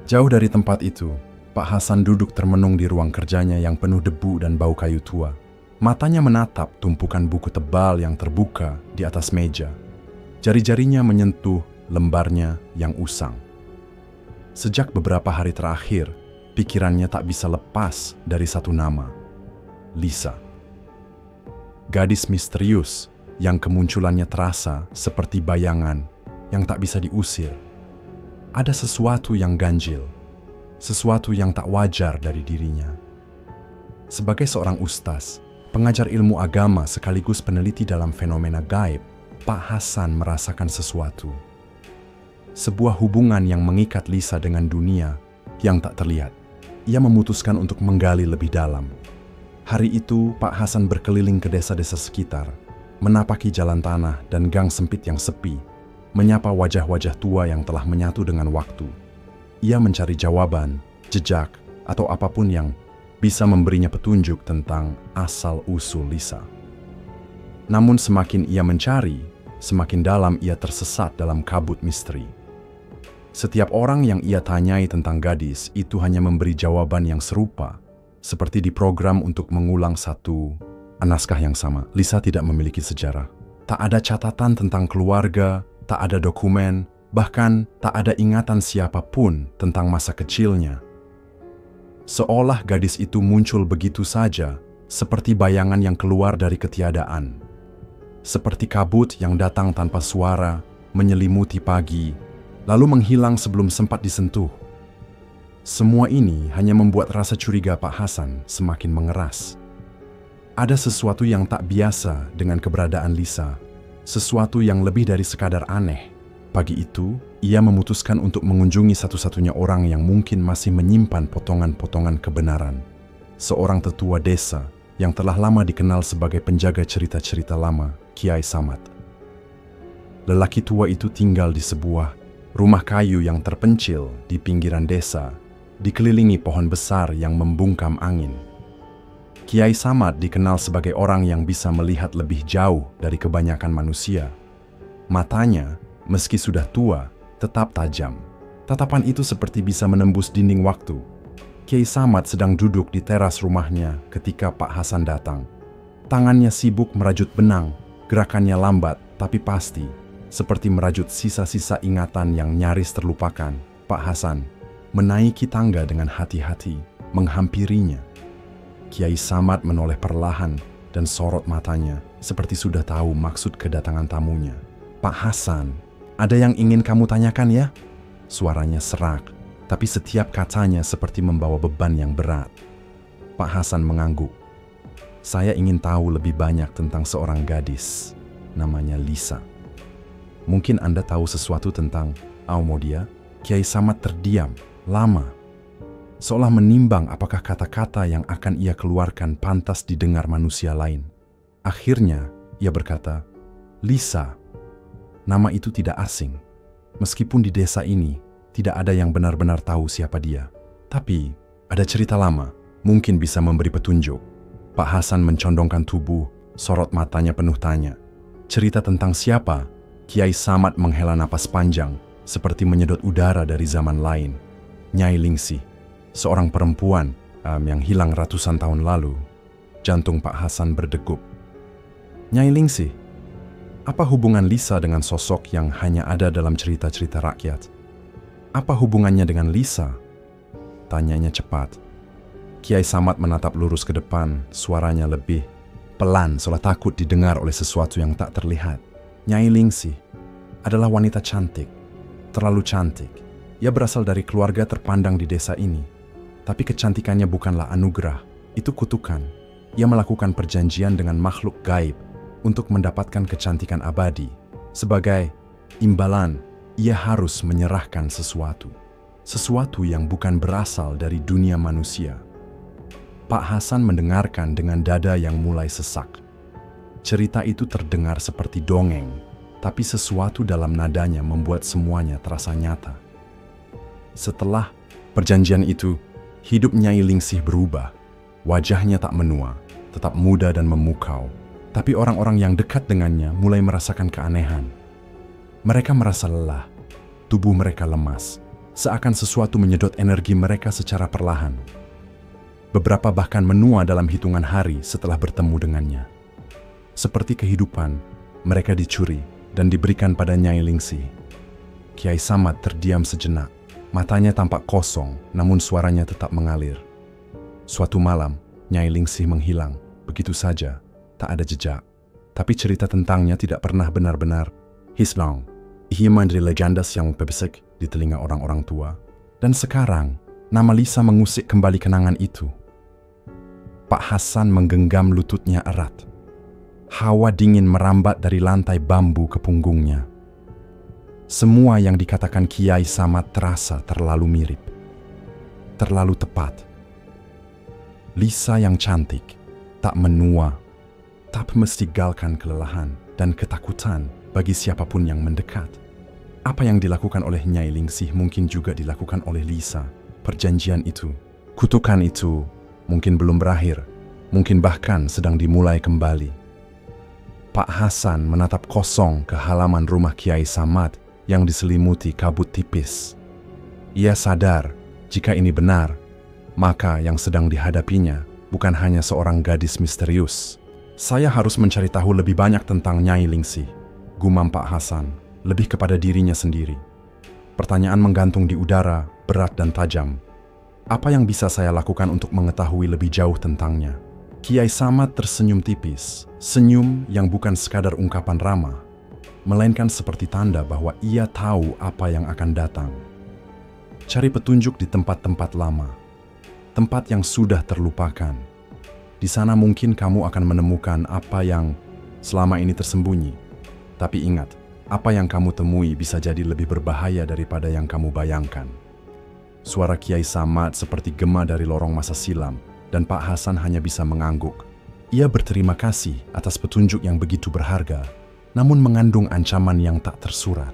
Jauh dari tempat itu, Pak Hasan duduk termenung di ruang kerjanya yang penuh debu dan bau kayu tua. Matanya menatap tumpukan buku tebal yang terbuka di atas meja. Jari-jarinya menyentuh lembarnya yang usang. Sejak beberapa hari terakhir, pikirannya tak bisa lepas dari satu nama, Lisa. Gadis misterius yang kemunculannya terasa seperti bayangan yang tak bisa diusir. Ada sesuatu yang ganjil, sesuatu yang tak wajar dari dirinya. Sebagai seorang ustaz, pengajar ilmu agama sekaligus peneliti dalam fenomena gaib, Pak Hasan merasakan sesuatu. Sebuah hubungan yang mengikat Lisa dengan dunia yang tak terlihat. Ia memutuskan untuk menggali lebih dalam. Hari itu, Pak Hasan berkeliling ke desa-desa sekitar, menapaki jalan tanah dan gang sempit yang sepi, menyapa wajah-wajah tua yang telah menyatu dengan waktu. Ia mencari jawaban, jejak, atau apapun yang bisa memberinya petunjuk tentang asal-usul Lisa. Namun semakin ia mencari, semakin dalam ia tersesat dalam kabut misteri. Setiap orang yang ia tanyai tentang gadis itu hanya memberi jawaban yang serupa, seperti diprogram untuk mengulang satu naskah yang sama. Lisa tidak memiliki sejarah. Tak ada catatan tentang keluarga, tak ada dokumen, bahkan tak ada ingatan siapapun tentang masa kecilnya. Seolah gadis itu muncul begitu saja, seperti bayangan yang keluar dari ketiadaan. Seperti kabut yang datang tanpa suara, menyelimuti pagi, lalu menghilang sebelum sempat disentuh. Semua ini hanya membuat rasa curiga Pak Hasan semakin mengeras. Ada sesuatu yang tak biasa dengan keberadaan Lisa, sesuatu yang lebih dari sekadar aneh. Pagi itu, ia memutuskan untuk mengunjungi satu-satunya orang yang mungkin masih menyimpan potongan-potongan kebenaran. Seorang tetua desa yang telah lama dikenal sebagai penjaga cerita-cerita lama, Kiai Samad. Lelaki tua itu tinggal di sebuah rumah kayu yang terpencil di pinggiran desa, dikelilingi pohon besar yang membungkam angin. Kiai Samad dikenal sebagai orang yang bisa melihat lebih jauh dari kebanyakan manusia. Matanya, meski sudah tua, tetap tajam. Tatapan itu seperti bisa menembus dinding waktu. Kiai Samad sedang duduk di teras rumahnya ketika Pak Hasan datang. Tangannya sibuk merajut benang, gerakannya lambat tapi pasti, seperti merajut sisa-sisa ingatan yang nyaris terlupakan. Pak Hasan menaiki tangga dengan hati-hati, menghampirinya. Kiai Samad menoleh perlahan, dan sorot matanya seperti sudah tahu maksud kedatangan tamunya. "Pak Hasan, ada yang ingin kamu tanyakan ya?" Suaranya serak, tapi setiap katanya seperti membawa beban yang berat. Pak Hasan mengangguk. "Saya ingin tahu lebih banyak tentang seorang gadis, namanya Lisa. Mungkin Anda tahu sesuatu tentang Aumodia?" Kiai Samad terdiam lama, seolah menimbang apakah kata-kata yang akan ia keluarkan pantas didengar manusia lain. Akhirnya, ia berkata, "Lisa, nama itu tidak asing. Meskipun di desa ini tidak ada yang benar-benar tahu siapa dia. Tapi, ada cerita lama, mungkin bisa memberi petunjuk." Pak Hasan mencondongkan tubuh, sorot matanya penuh tanya. "Cerita tentang siapa?" Kiai Samad menghela napas panjang, seperti menyedot udara dari zaman lain. "Nyai Lingsih, seorang perempuan yang hilang ratusan tahun lalu." Jantung Pak Hasan berdegup. "Nyai Lingsih, apa hubungan Lisa dengan sosok yang hanya ada dalam cerita-cerita rakyat? Apa hubungannya dengan Lisa?" Tanyanya cepat. Kiai Samad menatap lurus ke depan, suaranya lebih pelan seolah takut didengar oleh sesuatu yang tak terlihat. "Nyai Lingsih adalah wanita cantik, terlalu cantik. Ia berasal dari keluarga terpandang di desa ini. Tapi kecantikannya bukanlah anugerah, itu kutukan. Ia melakukan perjanjian dengan makhluk gaib untuk mendapatkan kecantikan abadi. Sebagai imbalan, ia harus menyerahkan sesuatu. Sesuatu yang bukan berasal dari dunia manusia." Pak Hasan mendengarkan dengan dada yang mulai sesak. Cerita itu terdengar seperti dongeng, tapi sesuatu dalam nadanya membuat semuanya terasa nyata. Setelah perjanjian itu, hidup Nyai Lingsih berubah. Wajahnya tak menua, tetap muda dan memukau. Tapi orang-orang yang dekat dengannya mulai merasakan keanehan. Mereka merasa lelah, tubuh mereka lemas, seakan sesuatu menyedot energi mereka secara perlahan. Beberapa bahkan menua dalam hitungan hari setelah bertemu dengannya. Seperti kehidupan, mereka dicuri dan diberikan pada Nyai Lingsih. Kiai Samad terdiam sejenak. Matanya tampak kosong, namun suaranya tetap mengalir. Suatu malam, Nyai Lingsih menghilang, begitu saja, tak ada jejak. Tapi cerita tentangnya tidak pernah benar-benar hilang. Ia menjadi legendas yang berbisik di telinga orang-orang tua. Dan sekarang, nama Lisa mengusik kembali kenangan itu. Pak Hasan menggenggam lututnya erat. Hawa dingin merambat dari lantai bambu ke punggungnya. Semua yang dikatakan Kiai Samad terasa terlalu mirip, terlalu tepat. Lisa yang cantik, tak menua, tak mestigalkan kelelahan dan ketakutan bagi siapapun yang mendekat. Apa yang dilakukan oleh Nyai Lingsih mungkin juga dilakukan oleh Lisa. Perjanjian itu, kutukan itu, mungkin belum berakhir, mungkin bahkan sedang dimulai kembali. Pak Hasan menatap kosong ke halaman rumah Kiai Samad yang diselimuti kabut tipis. Ia sadar, jika ini benar, maka yang sedang dihadapinya bukan hanya seorang gadis misterius. "Saya harus mencari tahu lebih banyak tentang Nyai Lingsih," gumam Pak Hasan, lebih kepada dirinya sendiri. Pertanyaan menggantung di udara, berat dan tajam. Apa yang bisa saya lakukan untuk mengetahui lebih jauh tentangnya? Kiai Samad tersenyum tipis, senyum yang bukan sekadar ungkapan ramah, melainkan seperti tanda bahwa ia tahu apa yang akan datang. Cari petunjuk di tempat-tempat lama, tempat yang sudah terlupakan. Di sana mungkin kamu akan menemukan apa yang selama ini tersembunyi. Tapi ingat, apa yang kamu temui bisa jadi lebih berbahaya daripada yang kamu bayangkan. Suara Kiai Samad seperti gema dari lorong masa silam, dan Pak Hasan hanya bisa mengangguk. Ia berterima kasih atas petunjuk yang begitu berharga, namun mengandung ancaman yang tak tersurat.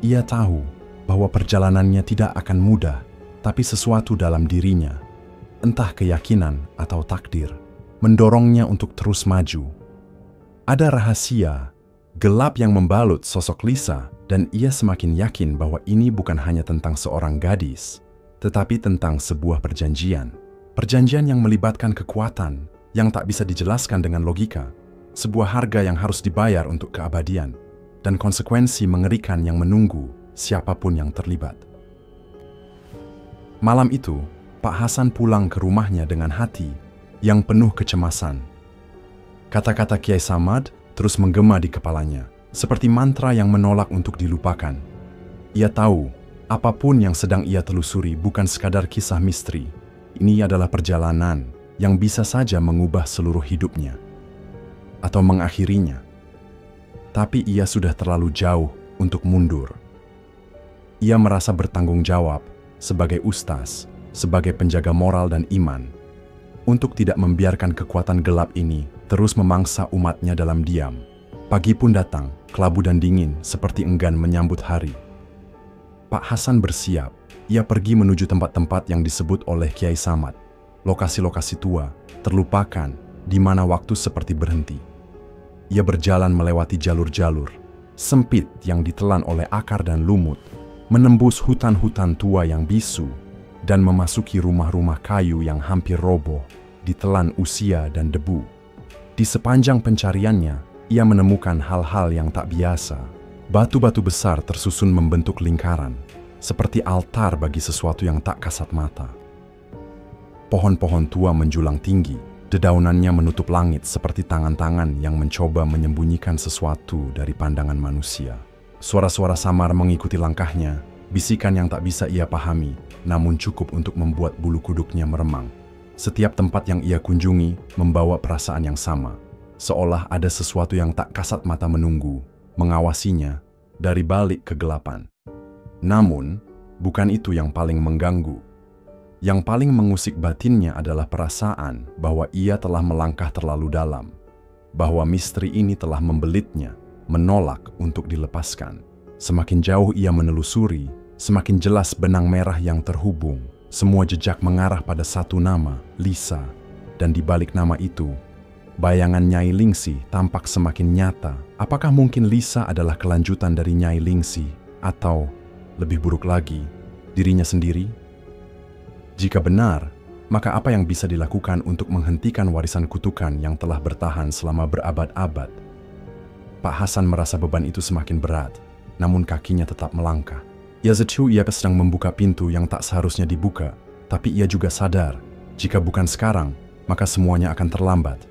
Ia tahu bahwa perjalanannya tidak akan mudah, tapi sesuatu dalam dirinya, entah keyakinan atau takdir, mendorongnya untuk terus maju. Ada rahasia gelap yang membalut sosok Lisa, dan ia semakin yakin bahwa ini bukan hanya tentang seorang gadis, tetapi tentang sebuah perjanjian. Perjanjian yang melibatkan kekuatan yang tak bisa dijelaskan dengan logika, sebuah harga yang harus dibayar untuk keabadian, dan konsekuensi mengerikan yang menunggu siapapun yang terlibat. Malam itu, Pak Hasan pulang ke rumahnya dengan hati yang penuh kecemasan. Kata-kata Kiai Samad terus menggema di kepalanya, seperti mantra yang menolak untuk dilupakan. Ia tahu, apapun yang sedang ia telusuri bukan sekadar kisah misteri. Ini adalah perjalanan yang bisa saja mengubah seluruh hidupnya, atau mengakhirinya. Tapi ia sudah terlalu jauh untuk mundur. Ia merasa bertanggung jawab sebagai ustaz, sebagai penjaga moral dan iman, untuk tidak membiarkan kekuatan gelap ini terus memangsa umatnya dalam diam. Pagi pun datang, kelabu dan dingin seperti enggan menyambut hari. Pak Hasan bersiap. Ia pergi menuju tempat-tempat yang disebut oleh Kiai Samad. Lokasi-lokasi tua, terlupakan, di mana waktu seperti berhenti. Ia berjalan melewati jalur-jalur sempit yang ditelan oleh akar dan lumut, menembus hutan-hutan tua yang bisu, dan memasuki rumah-rumah kayu yang hampir roboh, ditelan usia dan debu. Di sepanjang pencariannya, ia menemukan hal-hal yang tak biasa. Batu-batu besar tersusun membentuk lingkaran, seperti altar bagi sesuatu yang tak kasat mata. Pohon-pohon tua menjulang tinggi, dedaunannya menutup langit seperti tangan-tangan yang mencoba menyembunyikan sesuatu dari pandangan manusia. Suara-suara samar mengikuti langkahnya, bisikan yang tak bisa ia pahami, namun cukup untuk membuat bulu kuduknya meremang. Setiap tempat yang ia kunjungi membawa perasaan yang sama, seolah ada sesuatu yang tak kasat mata menunggu, mengawasinya dari balik kegelapan. Namun, bukan itu yang paling mengganggu. Yang paling mengusik batinnya adalah perasaan bahwa ia telah melangkah terlalu dalam, bahwa misteri ini telah membelitnya, menolak untuk dilepaskan. Semakin jauh ia menelusuri, semakin jelas benang merah yang terhubung. Semua jejak mengarah pada satu nama, Lisa, dan di balik nama itu, bayangan Nyai Lingsi tampak semakin nyata. Apakah mungkin Lisa adalah kelanjutan dari Nyai Lingsi, atau lebih buruk lagi, dirinya sendiri? Jika benar, maka apa yang bisa dilakukan untuk menghentikan warisan kutukan yang telah bertahan selama berabad-abad? Pak Hasan merasa beban itu semakin berat, namun kakinya tetap melangkah. Ia sedang membuka pintu yang tak seharusnya dibuka, tapi ia juga sadar, jika bukan sekarang, maka semuanya akan terlambat.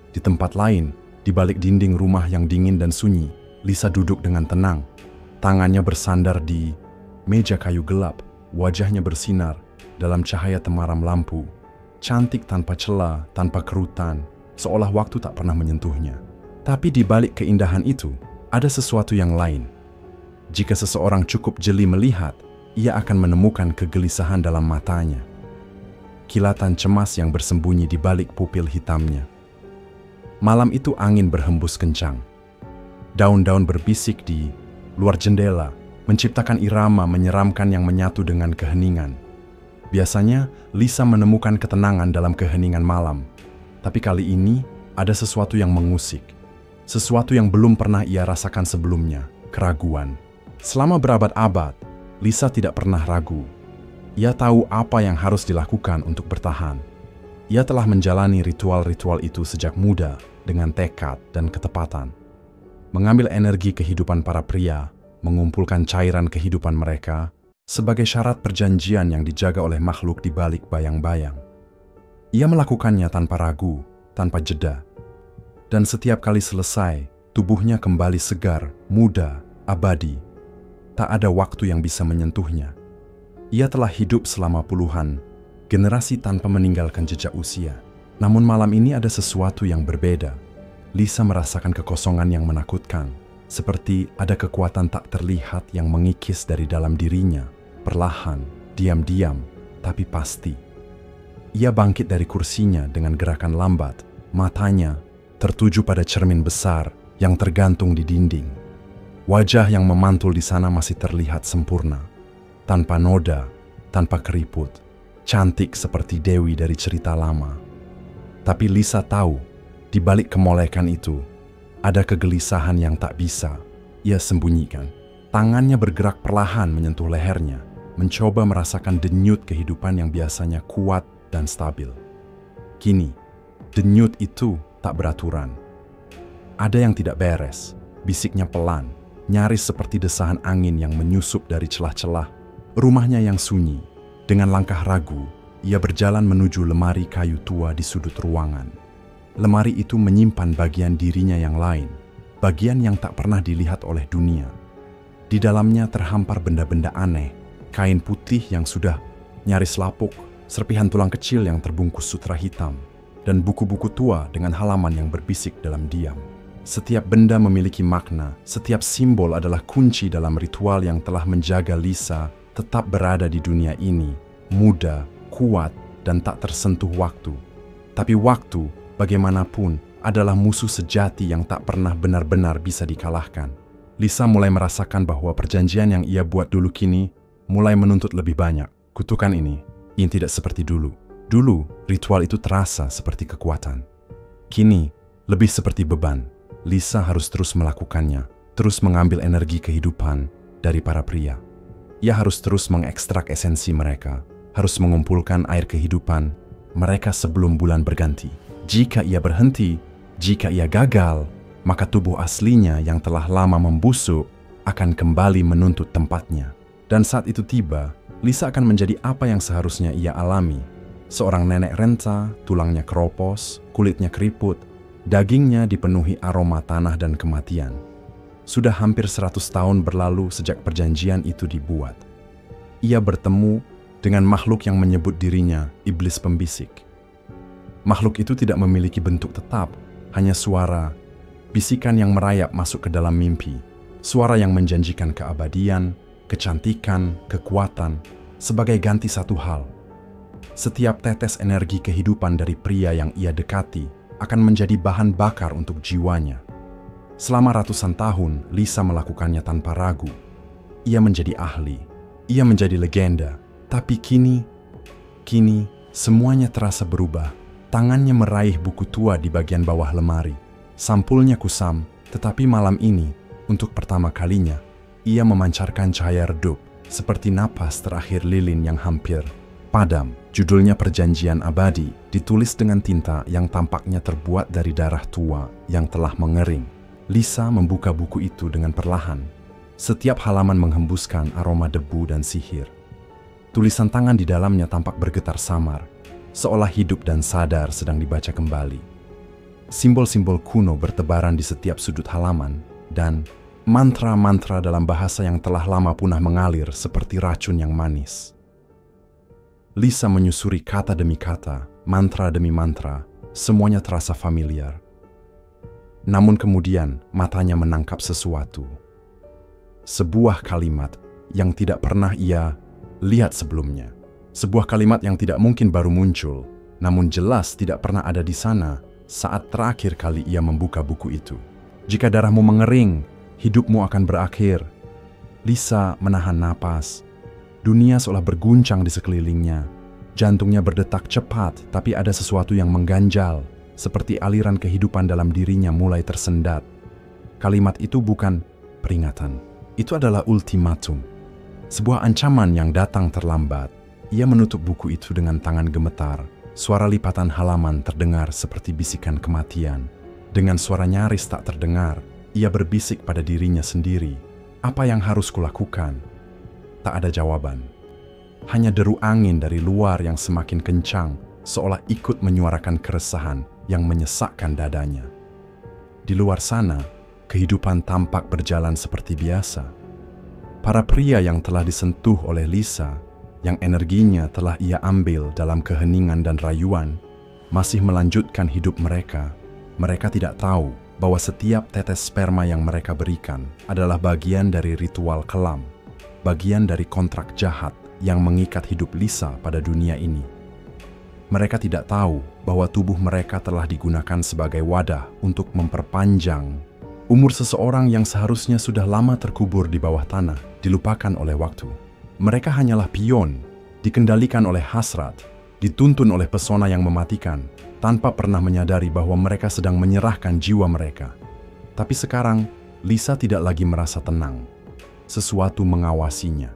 Di tempat lain, di balik dinding rumah yang dingin dan sunyi, Lisa duduk dengan tenang. Tangannya bersandar di meja kayu gelap, wajahnya bersinar dalam cahaya temaram lampu, cantik tanpa celah, tanpa kerutan, seolah waktu tak pernah menyentuhnya. Tapi di balik keindahan itu, ada sesuatu yang lain. Jika seseorang cukup jeli melihat, ia akan menemukan kegelisahan dalam matanya. Kilatan cemas yang bersembunyi di balik pupil hitamnya. Malam itu angin berhembus kencang. Daun-daun berbisik di luar jendela, menciptakan irama menyeramkan yang menyatu dengan keheningan. Biasanya, Lisa menemukan ketenangan dalam keheningan malam. Tapi kali ini, ada sesuatu yang mengusik. Sesuatu yang belum pernah ia rasakan sebelumnya, keraguan. Selama berabad-abad, Lisa tidak pernah ragu. Ia tahu apa yang harus dilakukan untuk bertahan. Ia telah menjalani ritual-ritual itu sejak muda dengan tekad dan ketepatan. Mengambil energi kehidupan para pria, mengumpulkan cairan kehidupan mereka, sebagai syarat perjanjian yang dijaga oleh makhluk di balik bayang-bayang. Ia melakukannya tanpa ragu, tanpa jeda. Dan setiap kali selesai, tubuhnya kembali segar, muda, abadi. Tak ada waktu yang bisa menyentuhnya. Ia telah hidup selama puluhan generasi tanpa meninggalkan jejak usia. Namun malam ini ada sesuatu yang berbeda. Lisa merasakan kekosongan yang menakutkan, seperti ada kekuatan tak terlihat yang mengikis dari dalam dirinya. Perlahan, diam-diam, tapi pasti. Ia bangkit dari kursinya dengan gerakan lambat, matanya tertuju pada cermin besar yang tergantung di dinding. Wajah yang memantul di sana masih terlihat sempurna, tanpa noda, tanpa keriput, cantik seperti Dewi dari cerita lama. Tapi Lisa tahu, di balik kemolekan itu, ada kegelisahan yang tak bisa ia sembunyikan. Tangannya bergerak perlahan menyentuh lehernya, mencoba merasakan denyut kehidupan yang biasanya kuat dan stabil. Kini, denyut itu tak beraturan. Ada yang tidak beres, bisiknya pelan, nyaris seperti desahan angin yang menyusup dari celah-celah. Rumahnya yang sunyi, dengan langkah ragu, ia berjalan menuju lemari kayu tua di sudut ruangan. lemari itu menyimpan bagian dirinya yang lain, bagian yang tak pernah dilihat oleh dunia. Di dalamnya terhampar benda-benda aneh, kain putih yang sudah nyaris lapuk, serpihan tulang kecil yang terbungkus sutra hitam, dan buku-buku tua dengan halaman yang berbisik dalam diam. Setiap benda memiliki makna, setiap simbol adalah kunci dalam ritual yang telah menjaga Lisa tetap berada di dunia ini, muda, kuat, dan tak tersentuh waktu. Tapi waktu, bagaimanapun, adalah musuh sejati yang tak pernah benar-benar bisa dikalahkan. Lisa mulai merasakan bahwa perjanjian yang ia buat dulu kini mulai menuntut lebih banyak. Kutukan ini tidak seperti dulu. Dulu, ritual itu terasa seperti kekuatan. Kini, lebih seperti beban. Lisa harus terus melakukannya, terus mengambil energi kehidupan dari para pria. Ia harus terus mengekstrak esensi mereka, harus mengumpulkan air kehidupan mereka sebelum bulan berganti. Jika ia berhenti, jika ia gagal, maka tubuh aslinya yang telah lama membusuk akan kembali menuntut tempatnya. Dan saat itu tiba, Lisa akan menjadi apa yang seharusnya ia alami. Seorang nenek renta, tulangnya keropos, kulitnya keriput, dagingnya dipenuhi aroma tanah dan kematian. Sudah hampir 100 tahun berlalu sejak perjanjian itu dibuat. Ia bertemu dengan makhluk yang menyebut dirinya iblis pembisik. Makhluk itu tidak memiliki bentuk tetap, hanya suara, bisikan yang merayap masuk ke dalam mimpi. Suara yang menjanjikan keabadian, kecantikan, kekuatan, sebagai ganti satu hal. Setiap tetes energi kehidupan dari pria yang ia dekati akan menjadi bahan bakar untuk jiwanya. Selama ratusan tahun, Lisa melakukannya tanpa ragu. Ia menjadi ahli, ia menjadi legenda. Tapi kini, semuanya terasa berubah. Tangannya meraih buku tua di bagian bawah lemari. Sampulnya kusam, tetapi malam ini, untuk pertama kalinya, ia memancarkan cahaya redup, seperti napas terakhir lilin yang hampir padam. Judulnya Perjanjian Abadi, ditulis dengan tinta yang tampaknya terbuat dari darah tua yang telah mengering. Lisa membuka buku itu dengan perlahan. Setiap halaman menghembuskan aroma debu dan sihir. Tulisan tangan di dalamnya tampak bergetar samar, seolah hidup dan sadar sedang dibaca kembali. Simbol-simbol kuno bertebaran di setiap sudut halaman, dan mantra-mantra dalam bahasa yang telah lama punah mengalir seperti racun yang manis. Lisa menyusuri kata demi kata, mantra demi mantra, semuanya terasa familiar. Namun kemudian matanya menangkap sesuatu. Sebuah kalimat yang tidak pernah ia lihat sebelumnya. Sebuah kalimat yang tidak mungkin baru muncul, namun jelas tidak pernah ada di sana saat terakhir kali ia membuka buku itu. Jika darahmu mengering, hidupmu akan berakhir. Lisa menahan napas. Dunia seolah berguncang di sekelilingnya. Jantungnya berdetak cepat, tapi ada sesuatu yang mengganjal, seperti aliran kehidupan dalam dirinya mulai tersendat. Kalimat itu bukan peringatan. Itu adalah ultimatum. Sebuah ancaman yang datang terlambat. Ia menutup buku itu dengan tangan gemetar. Suara lipatan halaman terdengar seperti bisikan kematian. Dengan suara nyaris tak terdengar, ia berbisik pada dirinya sendiri. Apa yang harus kulakukan? Tak ada jawaban. Hanya deru angin dari luar yang semakin kencang, seolah ikut menyuarakan keresahan yang menyesakkan dadanya. Di luar sana, kehidupan tampak berjalan seperti biasa. Para pria yang telah disentuh oleh Lisa, yang energinya telah ia ambil dalam keheningan dan rayuan, masih melanjutkan hidup mereka. Mereka tidak tahu bahwa setiap tetes sperma yang mereka berikan adalah bagian dari ritual kelam, bagian dari kontrak jahat yang mengikat hidup Lisa pada dunia ini. Mereka tidak tahu bahwa tubuh mereka telah digunakan sebagai wadah untuk memperpanjang umur seseorang yang seharusnya sudah lama terkubur di bawah tanah, dilupakan oleh waktu. Mereka hanyalah pion, dikendalikan oleh hasrat, dituntun oleh pesona yang mematikan, tanpa pernah menyadari bahwa mereka sedang menyerahkan jiwa mereka. Tapi sekarang, Lisa tidak lagi merasa tenang. Sesuatu mengawasinya.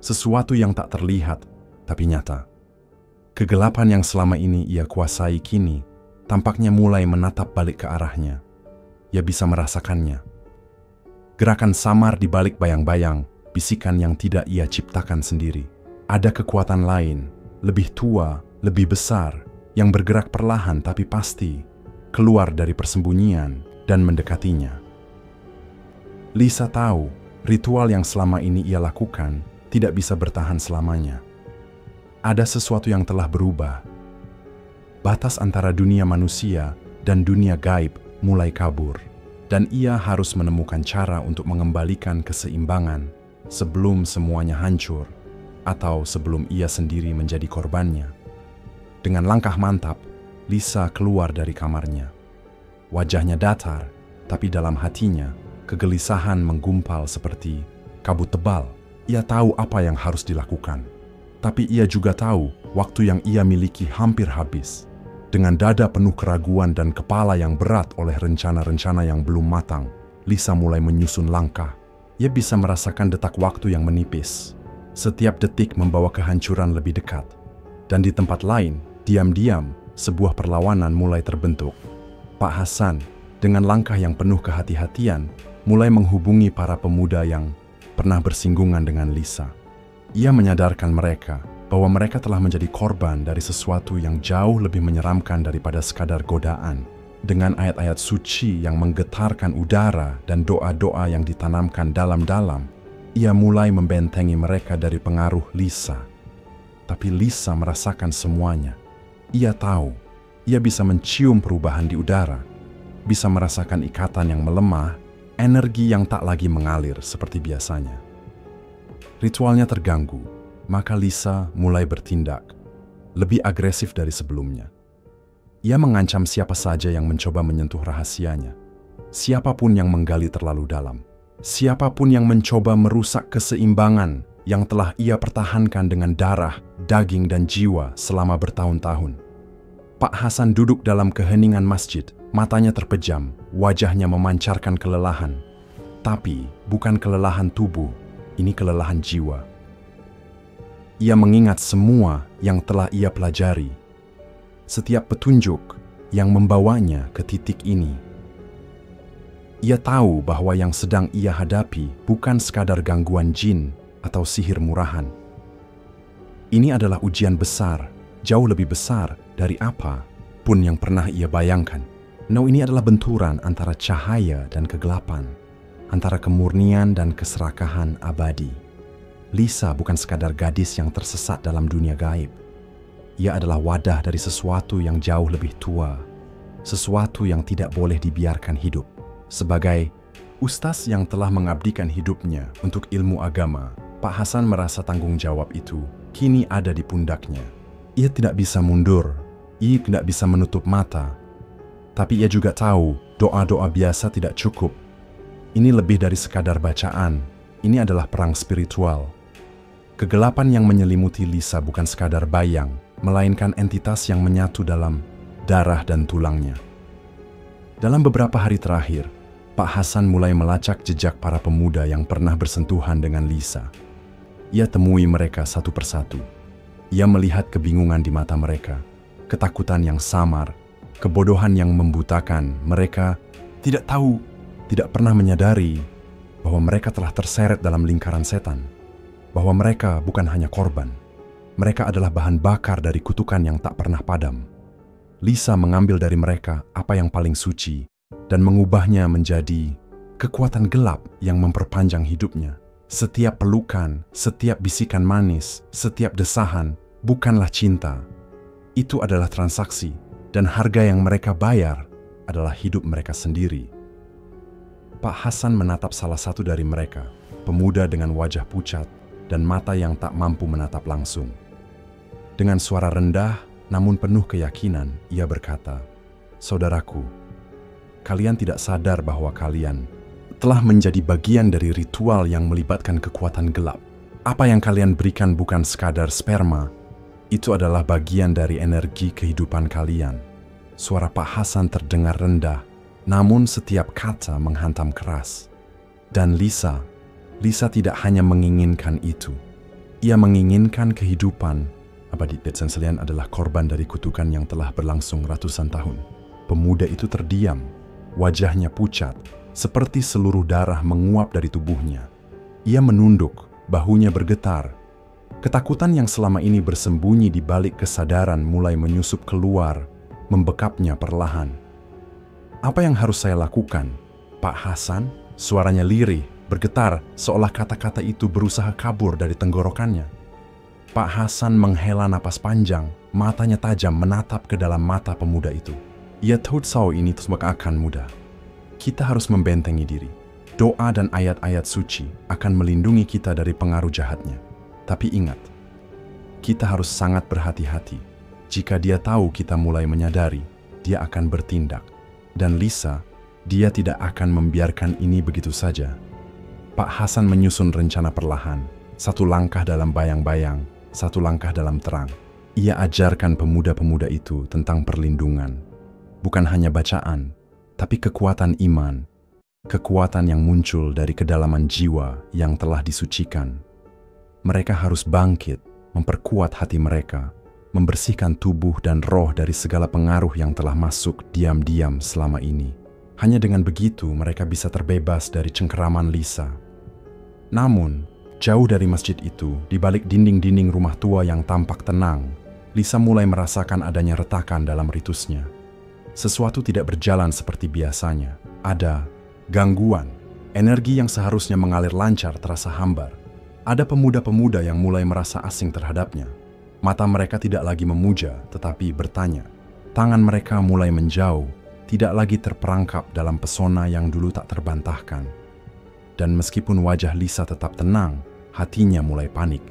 Sesuatu yang tak terlihat, tapi nyata. Kegelapan yang selama ini ia kuasai kini, tampaknya mulai menatap balik ke arahnya. Ia bisa merasakannya. Gerakan samar di balik bayang-bayang, bisikan yang tidak ia ciptakan sendiri. Ada kekuatan lain, lebih tua, lebih besar, yang bergerak perlahan tapi pasti. keluar dari persembunyian dan mendekatinya. Lisa tahu ritual yang selama ini ia lakukan tidak bisa bertahan selamanya. Ada sesuatu yang telah berubah. Batas antara dunia manusia dan dunia gaib mulai kabur, dan ia harus menemukan cara untuk mengembalikan keseimbangan sebelum semuanya hancur atau sebelum ia sendiri menjadi korbannya. Dengan langkah mantap, Lisa keluar dari kamarnya. Wajahnya datar, tapi dalam hatinya kegelisahan menggumpal seperti kabut tebal. Ia tahu apa yang harus dilakukan, tapi ia juga tahu waktu yang ia miliki hampir habis. Dengan dada penuh keraguan dan kepala yang berat oleh rencana-rencana yang belum matang, Lisa mulai menyusun langkah. Ia bisa merasakan detak waktu yang menipis. Setiap detik membawa kehancuran lebih dekat. Dan di tempat lain, diam-diam, sebuah perlawanan mulai terbentuk. Pak Hasan, dengan langkah yang penuh kehati-hatian, mulai menghubungi para pemuda yang pernah bersinggungan dengan Lisa. Ia menyadarkan mereka bahwa mereka telah menjadi korban dari sesuatu yang jauh lebih menyeramkan daripada sekadar godaan. Dengan ayat-ayat suci yang menggetarkan udara dan doa-doa yang ditanamkan dalam-dalam, ia mulai membentengi mereka dari pengaruh Lisa. Tapi Lisa merasakan semuanya. Ia tahu, ia bisa mencium perubahan di udara, bisa merasakan ikatan yang melemah, energi yang tak lagi mengalir seperti biasanya. Ritualnya terganggu, maka Lisa mulai bertindak, lebih agresif dari sebelumnya. Ia mengancam siapa saja yang mencoba menyentuh rahasianya, siapapun yang menggali terlalu dalam, siapapun yang mencoba merusak keseimbangan yang telah ia pertahankan dengan darah, daging, dan jiwa selama bertahun-tahun. Pak Hasan duduk dalam keheningan masjid, matanya terpejam, wajahnya memancarkan kelelahan. Tapi bukan kelelahan tubuh, ini kelelahan jiwa. Ia mengingat semua yang telah ia pelajari, setiap petunjuk yang membawanya ke titik ini. Ia tahu bahwa yang sedang ia hadapi bukan sekadar gangguan jin atau sihir murahan. Ini adalah ujian besar, jauh lebih besar dari apa pun yang pernah ia bayangkan. Ini adalah benturan antara cahaya dan kegelapan, antara kemurnian dan keserakahan abadi. Lisa bukan sekadar gadis yang tersesat dalam dunia gaib. Ia adalah wadah dari sesuatu yang jauh lebih tua, sesuatu yang tidak boleh dibiarkan hidup. Sebagai ustaz yang telah mengabdikan hidupnya untuk ilmu agama, Pak Hasan merasa tanggung jawab itu kini ada di pundaknya. Ia tidak bisa mundur, ia tidak bisa menutup mata. Tapi ia juga tahu doa-doa biasa tidak cukup. Ini lebih dari sekadar bacaan, ini adalah perang spiritual. Kegelapan yang menyelimuti Lisa bukan sekadar bayang, melainkan entitas yang menyatu dalam darah dan tulangnya. Dalam beberapa hari terakhir, Pak Hasan mulai melacak jejak para pemuda yang pernah bersentuhan dengan Lisa. Ia temui mereka satu persatu. Ia melihat kebingungan di mata mereka, ketakutan yang samar, kebodohan yang membutakan. Mereka tidak tahu, tidak pernah menyadari bahwa mereka telah terseret dalam lingkaran setan, bahwa mereka bukan hanya korban, mereka adalah bahan bakar dari kutukan yang tak pernah padam. Lisa mengambil dari mereka apa yang paling suci dan mengubahnya menjadi kekuatan gelap yang memperpanjang hidupnya. Setiap pelukan, setiap bisikan manis, setiap desahan bukanlah cinta. Itu adalah transaksi, dan harga yang mereka bayar adalah hidup mereka sendiri. Pak Hasan menatap salah satu dari mereka, pemuda dengan wajah pucat dan mata yang tak mampu menatap langsung. Dengan suara rendah namun penuh keyakinan, ia berkata, "Saudaraku, kalian tidak sadar bahwa kalian telah menjadi bagian dari ritual yang melibatkan kekuatan gelap. Apa yang kalian berikan bukan sekadar sperma, itu adalah bagian dari energi kehidupan kalian." Suara Pak Hasan terdengar rendah, namun setiap kata menghantam keras. Dan Lisa tidak hanya menginginkan itu. Ia menginginkan kehidupan abadi. Detsen Selian adalah korban dari kutukan yang telah berlangsung ratusan tahun. Pemuda itu terdiam, wajahnya pucat, seperti seluruh darah menguap dari tubuhnya. Ia menunduk, bahunya bergetar. Ketakutan yang selama ini bersembunyi di balik kesadaran mulai menyusup keluar, membekapnya perlahan. Apa yang harus saya lakukan? Pak Hasan, suaranya lirih, bergetar seolah kata-kata itu berusaha kabur dari tenggorokannya. Pak Hasan menghela napas panjang, matanya tajam menatap ke dalam mata pemuda itu. Ia tahu ini semua akan mudah. Kita harus membentengi diri. Doa dan ayat-ayat suci akan melindungi kita dari pengaruh jahatnya. Tapi ingat, kita harus sangat berhati-hati. Jika dia tahu kita mulai menyadari, dia akan bertindak. Dan Lisa, dia tidak akan membiarkan ini begitu saja. Pak Hasan menyusun rencana perlahan, satu langkah dalam bayang-bayang, satu langkah dalam terang. Ia ajarkan pemuda-pemuda itu tentang perlindungan. Bukan hanya bacaan, tapi kekuatan iman. Kekuatan yang muncul dari kedalaman jiwa yang telah disucikan. Mereka harus bangkit, memperkuat hati mereka, membersihkan tubuh dan roh dari segala pengaruh yang telah masuk diam-diam selama ini. Hanya dengan begitu mereka bisa terbebas dari cengkeraman Lisa. Namun, jauh dari masjid itu, di balik dinding-dinding rumah tua yang tampak tenang, Lisa mulai merasakan adanya retakan dalam ritusnya. Sesuatu tidak berjalan seperti biasanya. Ada gangguan. Energi yang seharusnya mengalir lancar terasa hambar. Ada pemuda-pemuda yang mulai merasa asing terhadapnya. Mata mereka tidak lagi memuja, tetapi bertanya. Tangan mereka mulai menjauh, tidak lagi terperangkap dalam pesona yang dulu tak terbantahkan. Dan meskipun wajah Lisa tetap tenang, hatinya mulai panik.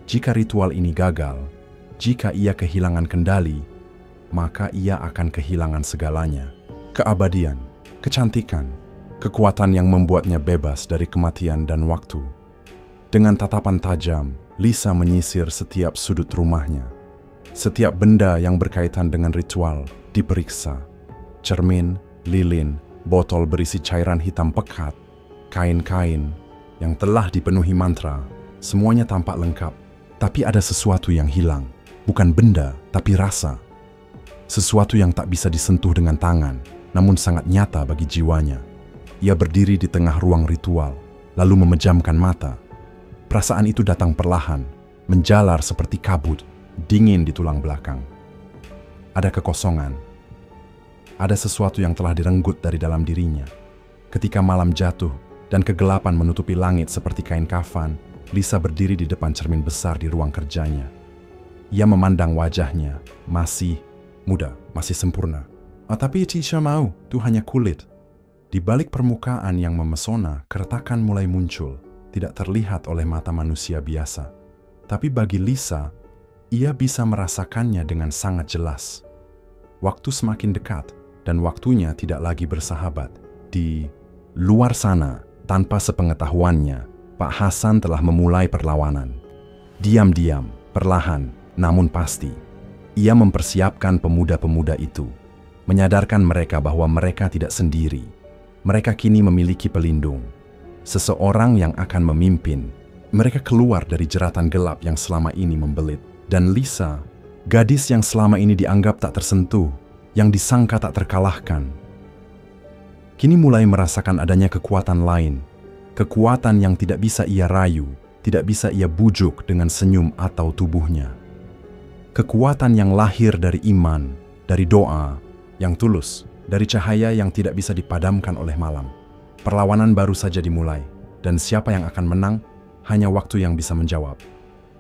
Jika ritual ini gagal, jika ia kehilangan kendali, maka ia akan kehilangan segalanya. Keabadian, kecantikan, kekuatan yang membuatnya bebas dari kematian dan waktu. Dengan tatapan tajam, Lisa menyisir setiap sudut rumahnya. Setiap benda yang berkaitan dengan ritual diperiksa. Cermin, lilin, botol berisi cairan hitam pekat, kain-kain yang telah dipenuhi mantra, semuanya tampak lengkap. Tapi ada sesuatu yang hilang, bukan benda, tapi rasa. Sesuatu yang tak bisa disentuh dengan tangan, namun sangat nyata bagi jiwanya. Ia berdiri di tengah ruang ritual, lalu memejamkan mata. Perasaan itu datang perlahan, menjalar seperti kabut, dingin di tulang belakang. Ada kekosongan. Ada sesuatu yang telah direnggut dari dalam dirinya. Ketika malam jatuh dan kegelapan menutupi langit seperti kain kafan, Lisa berdiri di depan cermin besar di ruang kerjanya. Ia memandang wajahnya, masih muda, masih sempurna. Tapi Tisha mau, itu hanya kulit. Di balik permukaan yang memesona, keretakan mulai muncul, tidak terlihat oleh mata manusia biasa. Tapi bagi Lisa, ia bisa merasakannya dengan sangat jelas. Waktu semakin dekat, dan waktunya tidak lagi bersahabat. Di luar sana, tanpa sepengetahuannya, Pak Hasan telah memulai perlawanan. Diam-diam, perlahan, namun pasti. Ia mempersiapkan pemuda-pemuda itu, menyadarkan mereka bahwa mereka tidak sendiri. Mereka kini memiliki pelindung. Seseorang yang akan memimpin. Mereka keluar dari jeratan gelap yang selama ini membelit. Dan Lisa, gadis yang selama ini dianggap tak tersentuh, yang disangka tak terkalahkan, kini mulai merasakan adanya kekuatan lain. Kekuatan yang tidak bisa ia rayu, tidak bisa ia bujuk dengan senyum atau tubuhnya. Kekuatan yang lahir dari iman, dari doa yang tulus, dari cahaya yang tidak bisa dipadamkan oleh malam. Perlawanan baru saja dimulai, dan siapa yang akan menang, hanya waktu yang bisa menjawab.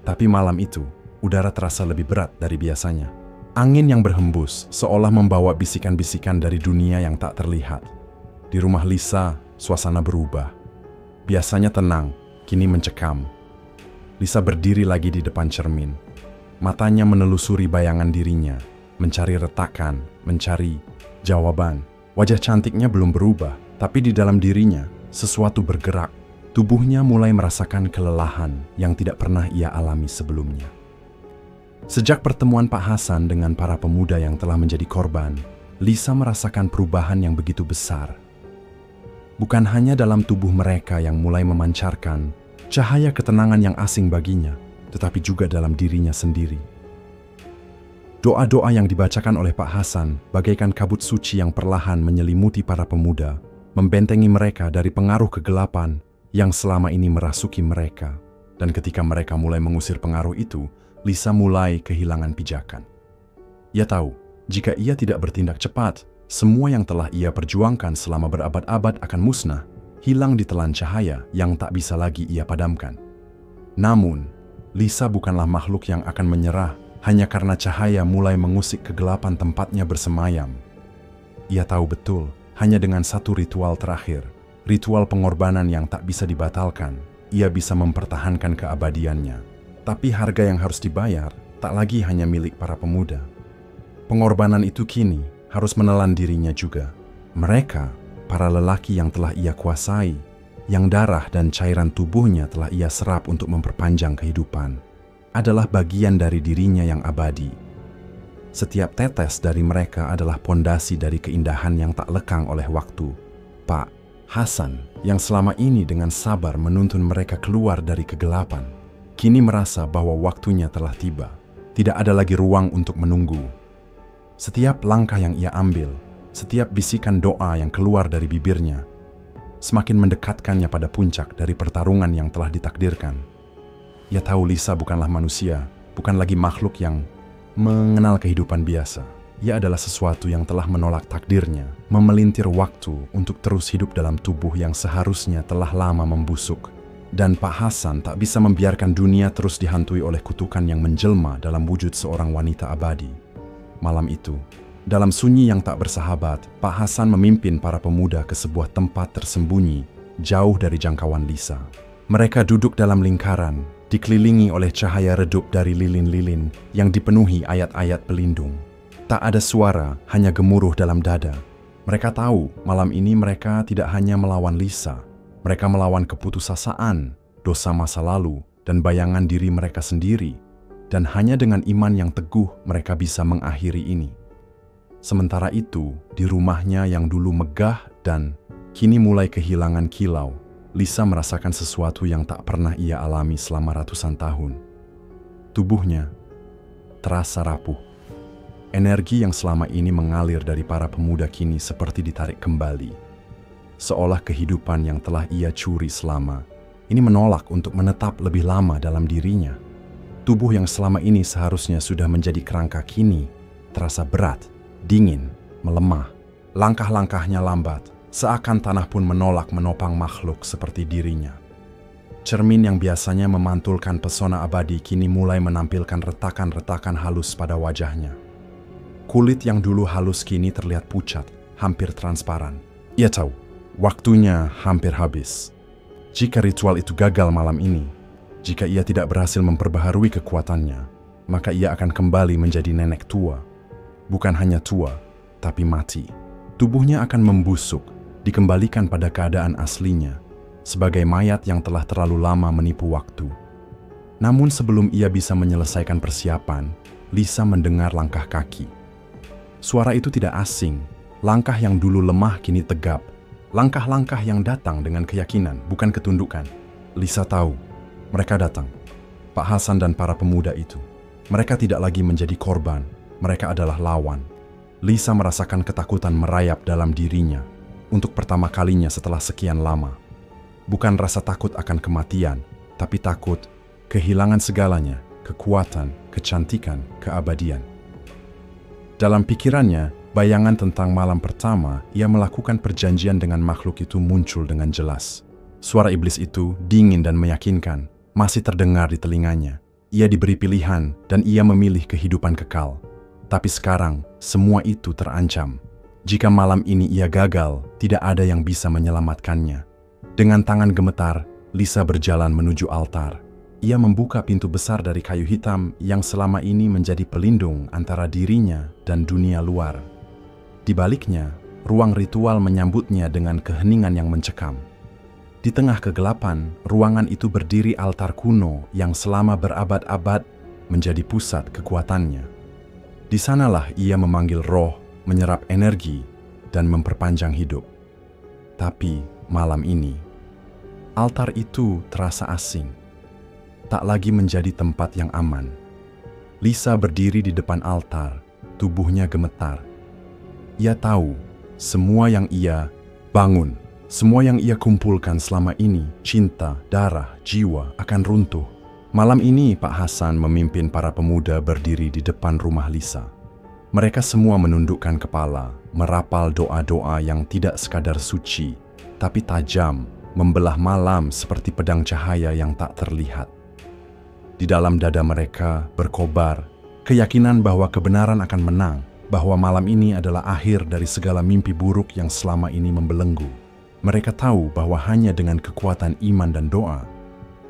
Tapi malam itu, udara terasa lebih berat dari biasanya. Angin yang berhembus seolah membawa bisikan-bisikan dari dunia yang tak terlihat. Di rumah Lisa, suasana berubah. Biasanya tenang, kini mencekam. Lisa berdiri lagi di depan cermin. Matanya menelusuri bayangan dirinya, mencari retakan, mencari jawaban. Wajah cantiknya belum berubah, tapi di dalam dirinya, sesuatu bergerak. Tubuhnya mulai merasakan kelelahan yang tidak pernah ia alami sebelumnya. Sejak pertemuan Pak Hasan dengan para pemuda yang telah menjadi korban, Lisa merasakan perubahan yang begitu besar. Bukan hanya dalam tubuh mereka yang mulai memancarkan cahaya ketenangan yang asing baginya, tetapi juga dalam dirinya sendiri. Doa-doa yang dibacakan oleh Pak Hasan bagaikan kabut suci yang perlahan menyelimuti para pemuda, membentengi mereka dari pengaruh kegelapan yang selama ini merasuki mereka. Dan ketika mereka mulai mengusir pengaruh itu, Lisa mulai kehilangan pijakan. Ia tahu, jika ia tidak bertindak cepat, Semua yang telah ia perjuangkan selama berabad-abad akan musnah, hilang ditelan cahaya yang tak bisa lagi ia padamkan. Namun, Lisa bukanlah makhluk yang akan menyerah hanya karena cahaya mulai mengusik kegelapan tempatnya bersemayam. Ia tahu betul, hanya dengan satu ritual terakhir, ritual pengorbanan yang tak bisa dibatalkan, ia bisa mempertahankan keabadiannya. Tapi harga yang harus dibayar tak lagi hanya milik para pemuda. Pengorbanan itu kini harus menelan dirinya juga. Mereka, para lelaki yang telah ia kuasai, yang darah dan cairan tubuhnya telah ia serap untuk memperpanjang kehidupan, adalah bagian dari dirinya yang abadi. Setiap tetes dari mereka adalah pondasi dari keindahan yang tak lekang oleh waktu. Pak Hasan, yang selama ini dengan sabar menuntun mereka keluar dari kegelapan, kini merasa bahwa waktunya telah tiba. Tidak ada lagi ruang untuk menunggu. Setiap langkah yang ia ambil, setiap bisikan doa yang keluar dari bibirnya, semakin mendekatkannya pada puncak dari pertarungan yang telah ditakdirkan. Ia tahu Lisa bukanlah manusia, bukan lagi makhluk yang mengenal kehidupan biasa. Ia adalah sesuatu yang telah menolak takdirnya, memelintir waktu untuk terus hidup dalam tubuh yang seharusnya telah lama membusuk. Dan Pak Hasan tak bisa membiarkan dunia terus dihantui oleh kutukan yang menjelma dalam wujud seorang wanita abadi. Malam itu, dalam sunyi yang tak bersahabat, Pak Hasan memimpin para pemuda ke sebuah tempat tersembunyi, jauh dari jangkauan Lisa. Mereka duduk dalam lingkaran, dikelilingi oleh cahaya redup dari lilin-lilin yang dipenuhi ayat-ayat pelindung. Tak ada suara, hanya gemuruh dalam dada. Mereka tahu malam ini mereka tidak hanya melawan Lisa, mereka melawan keputusasaan, dosa masa lalu, dan bayangan diri mereka sendiri. Dan hanya dengan iman yang teguh mereka bisa mengakhiri ini. Sementara itu, di rumahnya yang dulu megah dan kini mulai kehilangan kilau, Lisa merasakan sesuatu yang tak pernah ia alami selama ratusan tahun. Tubuhnya terasa rapuh. Energi yang selama ini mengalir dari para pemuda kini seperti ditarik kembali. Seolah kehidupan yang telah ia curi selama ini menolak untuk menetap lebih lama dalam dirinya. Tubuh yang selama ini seharusnya sudah menjadi kerangka kini terasa berat, dingin, melemah. Langkah-langkahnya lambat, seakan tanah pun menolak menopang makhluk seperti dirinya. Cermin yang biasanya memantulkan pesona abadi kini mulai menampilkan retakan-retakan halus pada wajahnya. Kulit yang dulu halus kini terlihat pucat, hampir transparan. Ia tahu, waktunya hampir habis. Jika ritual itu gagal malam ini, jika ia tidak berhasil memperbaharui kekuatannya, maka ia akan kembali menjadi nenek tua. Bukan hanya tua, tapi mati. Tubuhnya akan membusuk, dikembalikan pada keadaan aslinya, sebagai mayat yang telah terlalu lama menipu waktu. Namun sebelum ia bisa menyelesaikan persiapan, Lisa mendengar langkah kaki. Suara itu tidak asing, langkah yang dulu lemah kini tegap. Langkah-langkah yang datang dengan keyakinan, bukan ketundukan. Lisa tahu, mereka datang. Pak Hasan dan para pemuda itu. Mereka tidak lagi menjadi korban, mereka adalah lawan. Lisa merasakan ketakutan merayap dalam dirinya untuk pertama kalinya setelah sekian lama. Bukan rasa takut akan kematian, tapi takut kehilangan segalanya, kekuatan, kecantikan, keabadian. Dalam pikirannya, bayangan tentang malam pertama ia melakukan perjanjian dengan makhluk itu muncul dengan jelas. Suara iblis itu dingin dan meyakinkan, masih terdengar di telinganya. Ia diberi pilihan dan ia memilih kehidupan kekal. Tapi sekarang, semua itu terancam. Jika malam ini ia gagal, tidak ada yang bisa menyelamatkannya. Dengan tangan gemetar, Lisa berjalan menuju altar. Ia membuka pintu besar dari kayu hitam yang selama ini menjadi pelindung antara dirinya dan dunia luar. Di baliknya, ruang ritual menyambutnya dengan keheningan yang mencekam. Di tengah kegelapan, ruangan itu berdiri altar kuno yang selama berabad-abad menjadi pusat kekuatannya. Di sanalah ia memanggil roh, menyerap energi, dan memperpanjang hidup. Tapi malam ini, altar itu terasa asing. Tak lagi menjadi tempat yang aman. Lisa berdiri di depan altar, tubuhnya gemetar. Ia tahu, semua yang ia bangun, semua yang ia kumpulkan selama ini, cinta, darah, jiwa, akan runtuh. Malam ini Pak Hasan memimpin para pemuda berdiri di depan rumah Lisa. Mereka semua menundukkan kepala, merapal doa-doa yang tidak sekadar suci, tapi tajam, membelah malam seperti pedang cahaya yang tak terlihat. Di dalam dada mereka berkobar keyakinan bahwa kebenaran akan menang, bahwa malam ini adalah akhir dari segala mimpi buruk yang selama ini membelenggu. Mereka tahu bahwa hanya dengan kekuatan iman dan doa,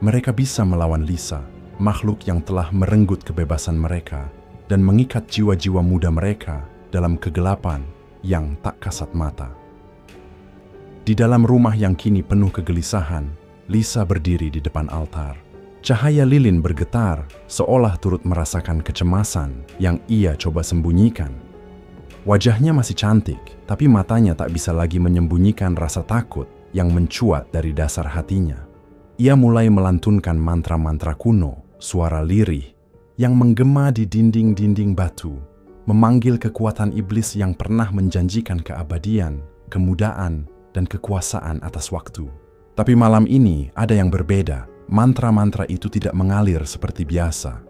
mereka bisa melawan Lisa, makhluk yang telah merenggut kebebasan mereka dan mengikat jiwa-jiwa muda mereka dalam kegelapan yang tak kasat mata. Di dalam rumah yang kini penuh kegelisahan, Lisa berdiri di depan altar. Cahaya lilin bergetar, seolah turut merasakan kecemasan yang ia coba sembunyikan. Wajahnya masih cantik, tapi matanya tak bisa lagi menyembunyikan rasa takut yang mencuat dari dasar hatinya. Ia mulai melantunkan mantra-mantra kuno, suara lirih, yang menggema di dinding-dinding batu, memanggil kekuatan iblis yang pernah menjanjikan keabadian, kemudaan, dan kekuasaan atas waktu. Tapi malam ini ada yang berbeda. Mantra-mantra itu tidak mengalir seperti biasa.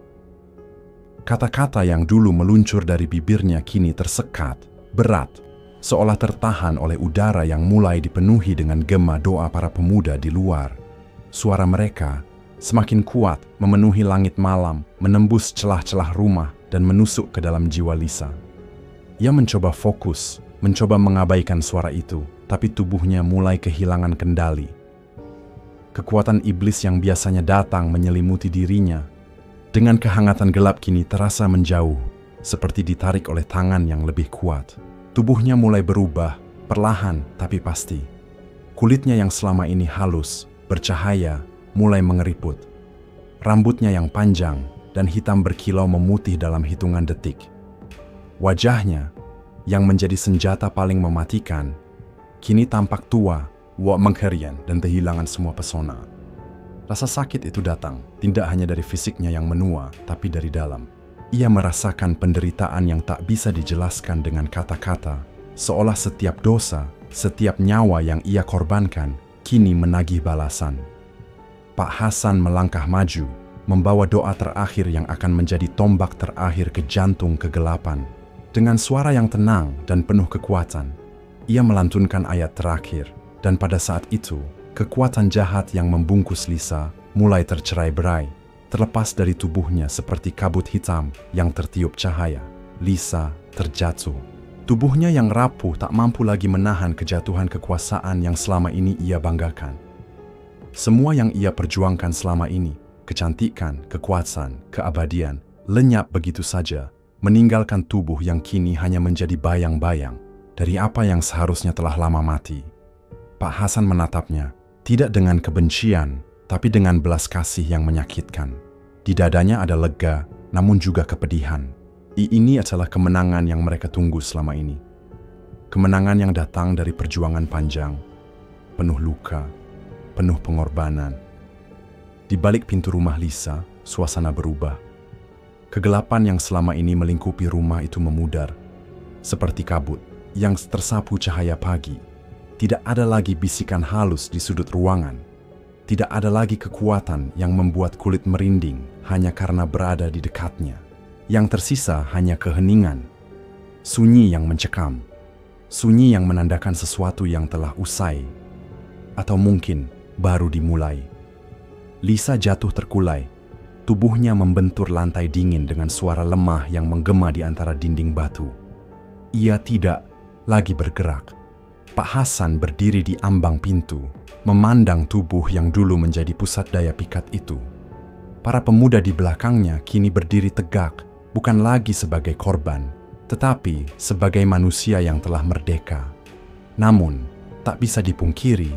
Kata-kata yang dulu meluncur dari bibirnya kini tersekat, berat, seolah tertahan oleh udara yang mulai dipenuhi dengan gema doa para pemuda di luar. Suara mereka semakin kuat, memenuhi langit malam, menembus celah-celah rumah, dan menusuk ke dalam jiwa Lisa. Ia mencoba fokus, mencoba mengabaikan suara itu, tapi tubuhnya mulai kehilangan kendali. Kekuatan iblis yang biasanya datang menyelimuti dirinya, dengan kehangatan gelap kini terasa menjauh, seperti ditarik oleh tangan yang lebih kuat. Tubuhnya mulai berubah, perlahan tapi pasti. Kulitnya yang selama ini halus, bercahaya, mulai mengeriput. Rambutnya yang panjang dan hitam berkilau memutih dalam hitungan detik. Wajahnya, yang menjadi senjata paling mematikan, kini tampak tua, mengherian, dan kehilangan semua pesona. Rasa sakit itu datang, tidak hanya dari fisiknya yang menua, tapi dari dalam. Ia merasakan penderitaan yang tak bisa dijelaskan dengan kata-kata, seolah setiap dosa, setiap nyawa yang ia korbankan, kini menagih balasan. Pak Hasan melangkah maju, membawa doa terakhir yang akan menjadi tombak terakhir ke jantung kegelapan. Dengan suara yang tenang dan penuh kekuatan, ia melantunkan ayat terakhir, dan pada saat itu, kekuatan jahat yang membungkus Lisa mulai tercerai-berai, terlepas dari tubuhnya seperti kabut hitam yang tertiup cahaya. Lisa terjatuh. Tubuhnya yang rapuh tak mampu lagi menahan kejatuhan kekuasaan yang selama ini ia banggakan. Semua yang ia perjuangkan selama ini, kecantikan, kekuasaan, keabadian, lenyap begitu saja, meninggalkan tubuh yang kini hanya menjadi bayang-bayang dari apa yang seharusnya telah lama mati. Pak Hasan menatapnya, tidak dengan kebencian, tapi dengan belas kasih yang menyakitkan. Di dadanya ada lega, namun juga kepedihan. Ini adalah kemenangan yang mereka tunggu selama ini. Kemenangan yang datang dari perjuangan panjang, penuh luka, penuh pengorbanan. Di balik pintu rumah Lisa, suasana berubah. Kegelapan yang selama ini melingkupi rumah itu memudar, seperti kabut yang tersapu cahaya pagi. Tidak ada lagi bisikan halus di sudut ruangan. Tidak ada lagi kekuatan yang membuat kulit merinding hanya karena berada di dekatnya. Yang tersisa hanya keheningan, sunyi yang mencekam, sunyi yang menandakan sesuatu yang telah usai, atau mungkin baru dimulai. Lisa jatuh terkulai, tubuhnya membentur lantai dingin dengan suara lemah yang menggema di antara dinding batu. Ia tidak lagi bergerak. Pak Hasan berdiri di ambang pintu, memandang tubuh yang dulu menjadi pusat daya pikat itu. Para pemuda di belakangnya kini berdiri tegak, bukan lagi sebagai korban, tetapi sebagai manusia yang telah merdeka. Namun, tak bisa dipungkiri,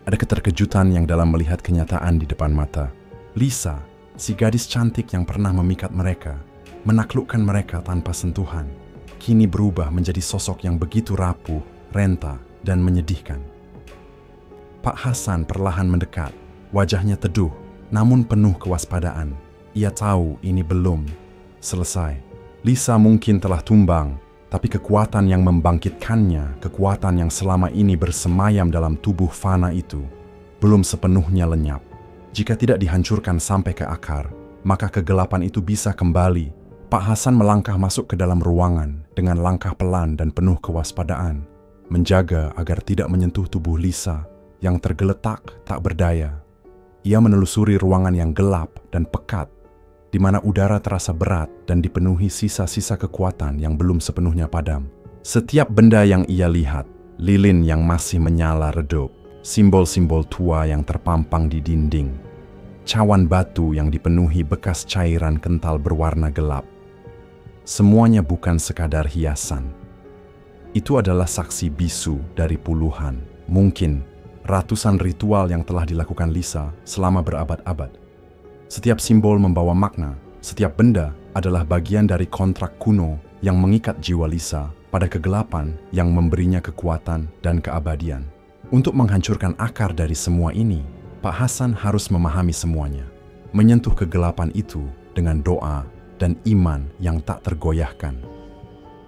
ada keterkejutan yang dalam melihat kenyataan di depan mata. Lisa, si gadis cantik yang pernah memikat mereka, menaklukkan mereka tanpa sentuhan, kini berubah menjadi sosok yang begitu rapuh, renta, dan menyedihkan. Pak Hasan perlahan mendekat, wajahnya teduh, namun penuh kewaspadaan. Ia tahu ini belum selesai. Lisa mungkin telah tumbang, tapi kekuatan yang membangkitkannya, kekuatan yang selama ini bersemayam dalam tubuh fana itu, belum sepenuhnya lenyap. Jika tidak dihancurkan sampai ke akar, maka kegelapan itu bisa kembali, Pak Hasan melangkah masuk ke dalam ruangan dengan langkah pelan dan penuh kewaspadaan, menjaga agar tidak menyentuh tubuh Lisa yang tergeletak tak berdaya. Ia menelusuri ruangan yang gelap dan pekat, di mana udara terasa berat dan dipenuhi sisa-sisa kekuatan yang belum sepenuhnya padam. Setiap benda yang ia lihat, lilin yang masih menyala redup, simbol-simbol tua yang terpampang di dinding, cawan batu yang dipenuhi bekas cairan kental berwarna gelap. Semuanya bukan sekadar hiasan. Itu adalah saksi bisu dari puluhan, mungkin ratusan ritual yang telah dilakukan Lisa selama berabad-abad. Setiap simbol membawa makna, setiap benda adalah bagian dari kontrak kuno yang mengikat jiwa Lisa pada kegelapan yang memberinya kekuatan dan keabadian. Untuk menghancurkan akar dari semua ini, Pak Hasan harus memahami semuanya, menyentuh kegelapan itu dengan doa dan iman yang tak tergoyahkan.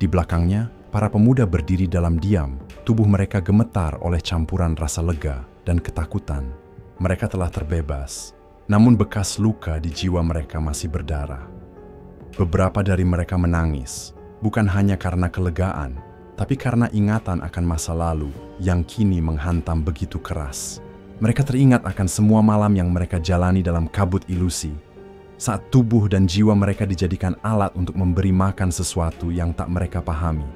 Di belakangnya, para pemuda berdiri dalam diam, tubuh mereka gemetar oleh campuran rasa lega dan ketakutan. Mereka telah terbebas, namun bekas luka di jiwa mereka masih berdarah. Beberapa dari mereka menangis, bukan hanya karena kelegaan, tapi karena ingatan akan masa lalu yang kini menghantam begitu keras. Mereka teringat akan semua malam yang mereka jalani dalam kabut ilusi, saat tubuh dan jiwa mereka dijadikan alat untuk memberi makan sesuatu yang tak mereka pahami.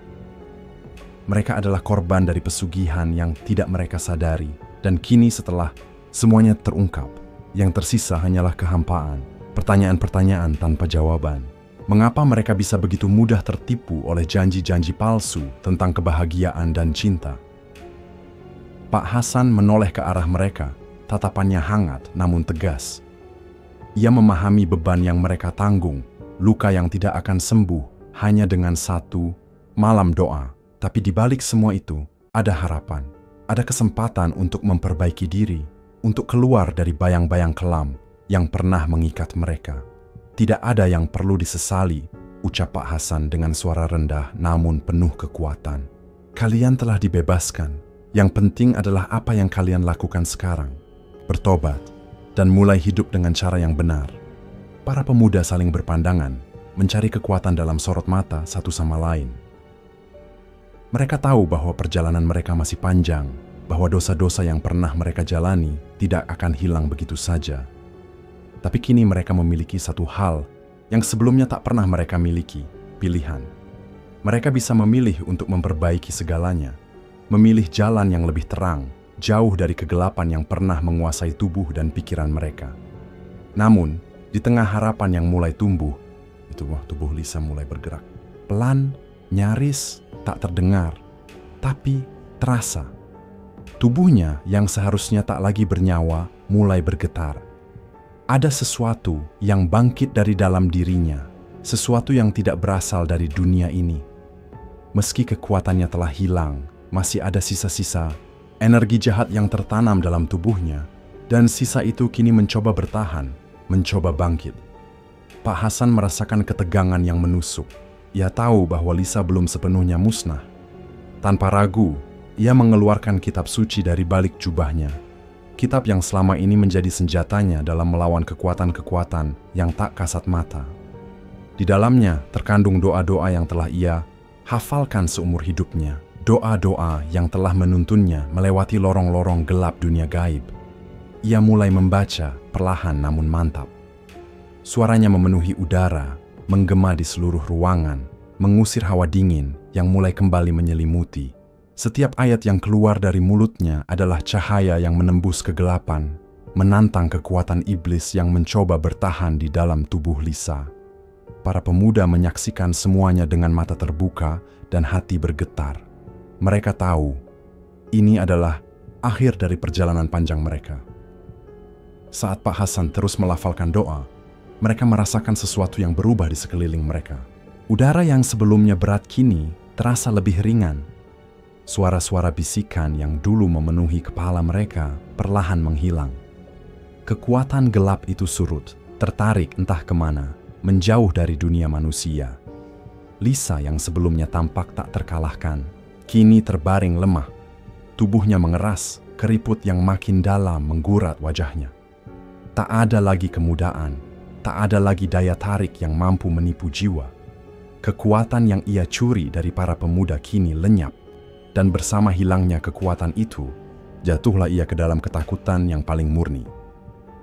Mereka adalah korban dari pesugihan yang tidak mereka sadari, dan kini setelah semuanya terungkap, yang tersisa hanyalah kehampaan, pertanyaan-pertanyaan tanpa jawaban. Mengapa mereka bisa begitu mudah tertipu oleh janji-janji palsu tentang kebahagiaan dan cinta? Pak Hasan menoleh ke arah mereka, tatapannya hangat namun tegas. Ia memahami beban yang mereka tanggung, luka yang tidak akan sembuh hanya dengan satu malam doa. Tapi di balik semua itu, ada harapan, ada kesempatan untuk memperbaiki diri, untuk keluar dari bayang-bayang kelam yang pernah mengikat mereka. Tidak ada yang perlu disesali, ucap Pak Hasan dengan suara rendah namun penuh kekuatan. Kalian telah dibebaskan. Yang penting adalah apa yang kalian lakukan sekarang. Bertobat dan mulai hidup dengan cara yang benar. Para pemuda saling berpandangan, mencari kekuatan dalam sorot mata satu sama lain. Mereka tahu bahwa perjalanan mereka masih panjang, bahwa dosa-dosa yang pernah mereka jalani tidak akan hilang begitu saja. Tapi kini mereka memiliki satu hal yang sebelumnya tak pernah mereka miliki, pilihan. Mereka bisa memilih untuk memperbaiki segalanya, memilih jalan yang lebih terang, jauh dari kegelapan yang pernah menguasai tubuh dan pikiran mereka. Namun, di tengah harapan yang mulai tumbuh, tubuh Lisa mulai bergerak. Pelan, nyaris, tak terdengar, tapi terasa. Tubuhnya yang seharusnya tak lagi bernyawa mulai bergetar. Ada sesuatu yang bangkit dari dalam dirinya, sesuatu yang tidak berasal dari dunia ini. Meski kekuatannya telah hilang, masih ada sisa-sisa energi jahat yang tertanam dalam tubuhnya, dan sisa itu kini mencoba bertahan, mencoba bangkit. Pak Hasan merasakan ketegangan yang menusuk. Ia tahu bahwa Lisa belum sepenuhnya musnah. Tanpa ragu, ia mengeluarkan kitab suci dari balik jubahnya. Kitab yang selama ini menjadi senjatanya dalam melawan kekuatan-kekuatan yang tak kasat mata. Di dalamnya terkandung doa-doa yang telah ia hafalkan seumur hidupnya. Doa-doa yang telah menuntunnya melewati lorong-lorong gelap dunia gaib. Ia mulai membaca perlahan namun mantap. Suaranya memenuhi udara, menggema di seluruh ruangan, mengusir hawa dingin yang mulai kembali menyelimuti. Setiap ayat yang keluar dari mulutnya adalah cahaya yang menembus kegelapan, menantang kekuatan iblis yang mencoba bertahan di dalam tubuh Lisa. Para pemuda menyaksikan semuanya dengan mata terbuka dan hati bergetar. Mereka tahu, ini adalah akhir dari perjalanan panjang mereka. Saat Pak Hasan terus melafalkan doa, mereka merasakan sesuatu yang berubah di sekeliling mereka. Udara yang sebelumnya berat kini terasa lebih ringan. Suara-suara bisikan yang dulu memenuhi kepala mereka perlahan menghilang. Kekuatan gelap itu surut, tertarik entah kemana, menjauh dari dunia manusia. Lisa yang sebelumnya tampak tak terkalahkan, kini terbaring lemah. Tubuhnya mengeras, keriput yang makin dalam menggurat wajahnya. Tak ada lagi kemudaan, tak ada lagi daya tarik yang mampu menipu jiwa. Kekuatan yang ia curi dari para pemuda kini lenyap, dan bersama hilangnya kekuatan itu, jatuhlah ia ke dalam ketakutan yang paling murni.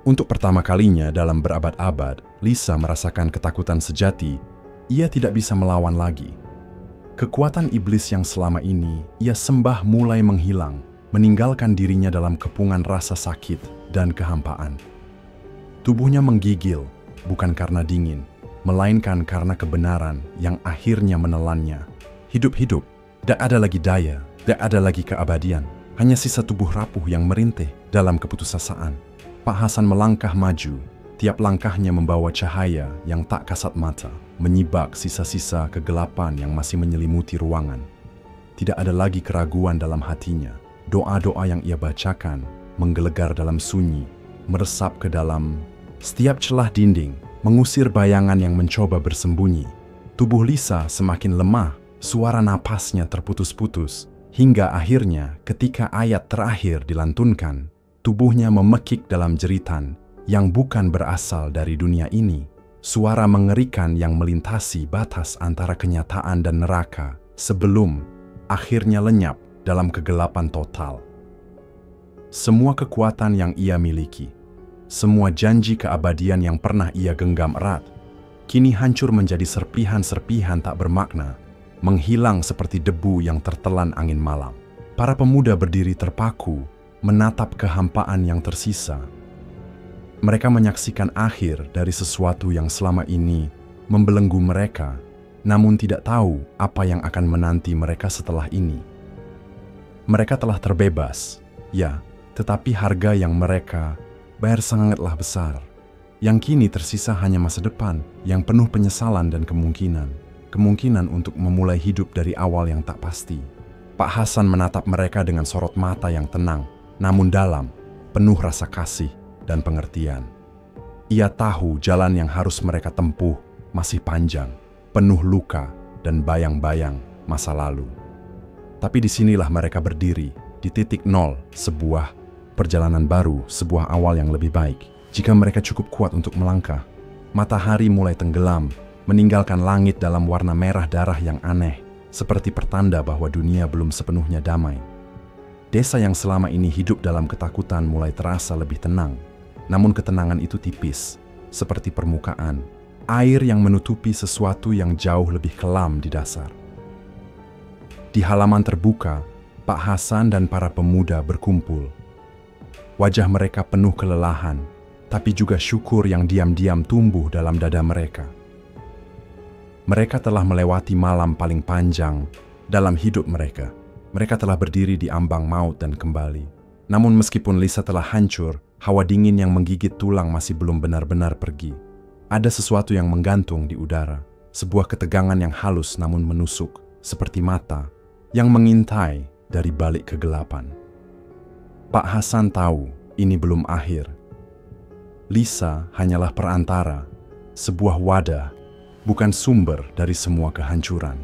Untuk pertama kalinya dalam berabad-abad, Lisa merasakan ketakutan sejati. Ia tidak bisa melawan lagi. Kekuatan iblis yang selama ini ia sembah mulai menghilang, meninggalkan dirinya dalam kepungan rasa sakit dan kehampaan. Tubuhnya menggigil, bukan karena dingin, melainkan karena kebenaran yang akhirnya menelannya. Hidup-hidup, tidak ada lagi daya, tidak ada lagi keabadian. Hanya sisa tubuh rapuh yang merintih dalam keputusasaan. Pak Hasan melangkah maju, tiap langkahnya membawa cahaya yang tak kasat mata, menyibak sisa-sisa kegelapan yang masih menyelimuti ruangan. Tidak ada lagi keraguan dalam hatinya. Doa-doa yang ia bacakan menggelegar dalam sunyi, meresap ke dalam setiap celah dinding, mengusir bayangan yang mencoba bersembunyi. Tubuh Lisa semakin lemah, suara napasnya terputus-putus, hingga akhirnya ketika ayat terakhir dilantunkan, tubuhnya memekik dalam jeritan yang bukan berasal dari dunia ini. Suara mengerikan yang melintasi batas antara kenyataan dan neraka sebelum akhirnya lenyap dalam kegelapan total. Semua kekuatan yang ia miliki, semua janji keabadian yang pernah ia genggam erat, kini hancur menjadi serpihan-serpihan tak bermakna, menghilang seperti debu yang tertelan angin malam. Para pemuda berdiri terpaku, menatap kehampaan yang tersisa. Mereka menyaksikan akhir dari sesuatu yang selama ini membelenggu mereka, namun tidak tahu apa yang akan menanti mereka setelah ini. Mereka telah terbebas, ya, tetapi harga yang mereka bayar sangatlah besar. Yang kini tersisa hanya masa depan yang penuh penyesalan dan kemungkinan untuk memulai hidup dari awal yang tak pasti. Pak Hasan menatap mereka dengan sorot mata yang tenang, namun dalam, penuh rasa kasih dan pengertian. Ia tahu jalan yang harus mereka tempuh masih panjang, penuh luka dan bayang-bayang masa lalu. Tapi disinilah mereka berdiri, di titik nol, sebuah perjalanan baru, sebuah awal yang lebih baik. Jika mereka cukup kuat untuk melangkah, matahari mulai tenggelam, meninggalkan langit dalam warna merah darah yang aneh, seperti pertanda bahwa dunia belum sepenuhnya damai. Desa yang selama ini hidup dalam ketakutan mulai terasa lebih tenang, namun ketenangan itu tipis, seperti permukaan air yang menutupi sesuatu yang jauh lebih kelam di dasar. Di halaman terbuka, Pak Hasan dan para pemuda berkumpul. Wajah mereka penuh kelelahan, tapi juga syukur yang diam-diam tumbuh dalam dada mereka. Mereka telah melewati malam paling panjang dalam hidup mereka. Mereka telah berdiri di ambang maut dan kembali. Namun meskipun Lisa telah hancur, hawa dingin yang menggigit tulang masih belum benar-benar pergi. Ada sesuatu yang menggantung di udara, sebuah ketegangan yang halus namun menusuk, seperti mata yang mengintai dari balik kegelapan. Pak Hasan tahu ini belum akhir. Lisa hanyalah perantara, sebuah wadah, bukan sumber dari semua kehancuran.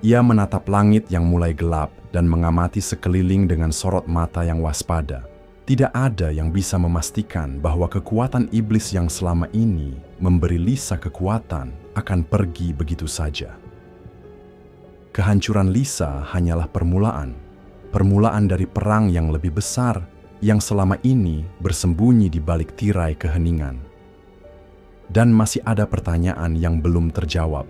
Ia menatap langit yang mulai gelap dan mengamati sekeliling dengan sorot mata yang waspada. Tidak ada yang bisa memastikan bahwa kekuatan iblis yang selama ini memberi Lisa kekuatan akan pergi begitu saja. Kehancuran Lisa hanyalah permulaan dari perang yang lebih besar yang selama ini bersembunyi di balik tirai keheningan. Dan masih ada pertanyaan yang belum terjawab.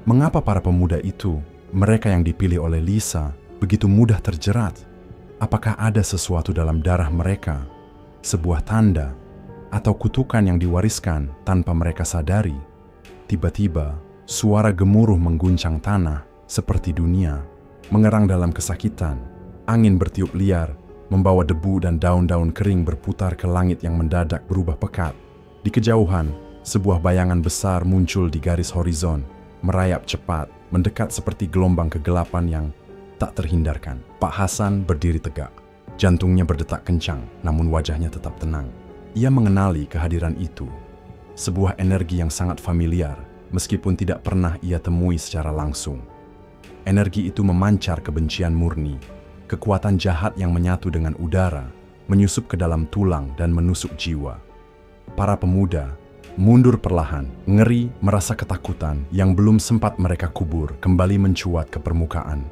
Mengapa para pemuda itu, mereka yang dipilih oleh Lisa, begitu mudah terjerat? Apakah ada sesuatu dalam darah mereka, sebuah tanda, atau kutukan yang diwariskan tanpa mereka sadari? Tiba-tiba, suara gemuruh mengguncang tanah seperti dunia, mengerang dalam kesakitan. Angin bertiup liar, membawa debu dan daun-daun kering berputar ke langit yang mendadak berubah pekat. Di kejauhan, sebuah bayangan besar muncul di garis horizon, merayap cepat, mendekat seperti gelombang kegelapan yang tak terhindarkan. Pak Hasan berdiri tegak. Jantungnya berdetak kencang, namun wajahnya tetap tenang. Ia mengenali kehadiran itu. Sebuah energi yang sangat familiar, meskipun tidak pernah ia temui secara langsung. Energi itu memancar kebencian murni, kekuatan jahat yang menyatu dengan udara, menyusup ke dalam tulang dan menusuk jiwa. Para pemuda, Mundur perlahan, ngeri, merasa ketakutan yang belum sempat mereka kubur kembali mencuat ke permukaan.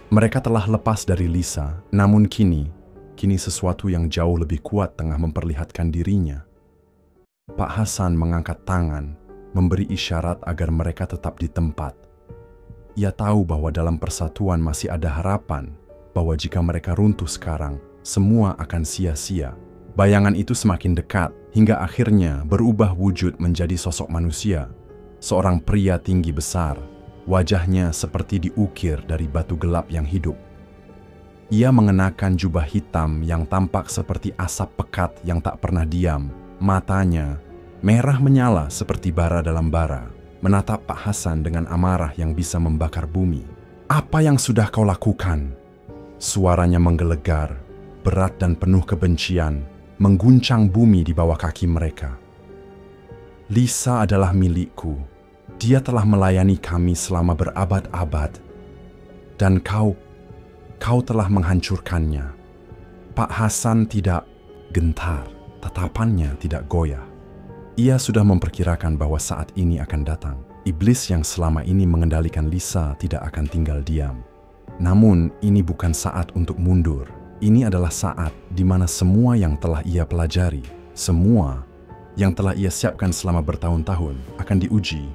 Mereka telah lepas dari Lisa, namun kini sesuatu yang jauh lebih kuat tengah memperlihatkan dirinya. Pak Hasan mengangkat tangan, memberi isyarat agar mereka tetap di tempat. Ia tahu bahwa dalam persatuan masih ada harapan, bahwa jika mereka runtuh sekarang, semua akan sia-sia. Bayangan itu semakin dekat, hingga akhirnya berubah wujud menjadi sosok manusia. Seorang pria tinggi besar, wajahnya seperti diukir dari batu gelap yang hidup. Ia mengenakan jubah hitam yang tampak seperti asap pekat yang tak pernah diam. Matanya merah menyala seperti bara dalam bara, menatap Pak Hasan dengan amarah yang bisa membakar bumi. "Apa yang sudah kau lakukan?" Suaranya menggelegar, berat dan penuh kebencian, mengguncang bumi di bawah kaki mereka. "Lisa adalah milikku. Dia telah melayani kami selama berabad-abad. Dan kau telah menghancurkannya." Pak Hasan tidak gentar, tatapannya tidak goyah. Ia sudah memperkirakan bahwa saat ini akan datang. Iblis yang selama ini mengendalikan Lisa tidak akan tinggal diam. Namun, ini bukan saat untuk mundur. Ini adalah saat di mana semua yang telah ia pelajari, semua yang telah ia siapkan selama bertahun-tahun akan diuji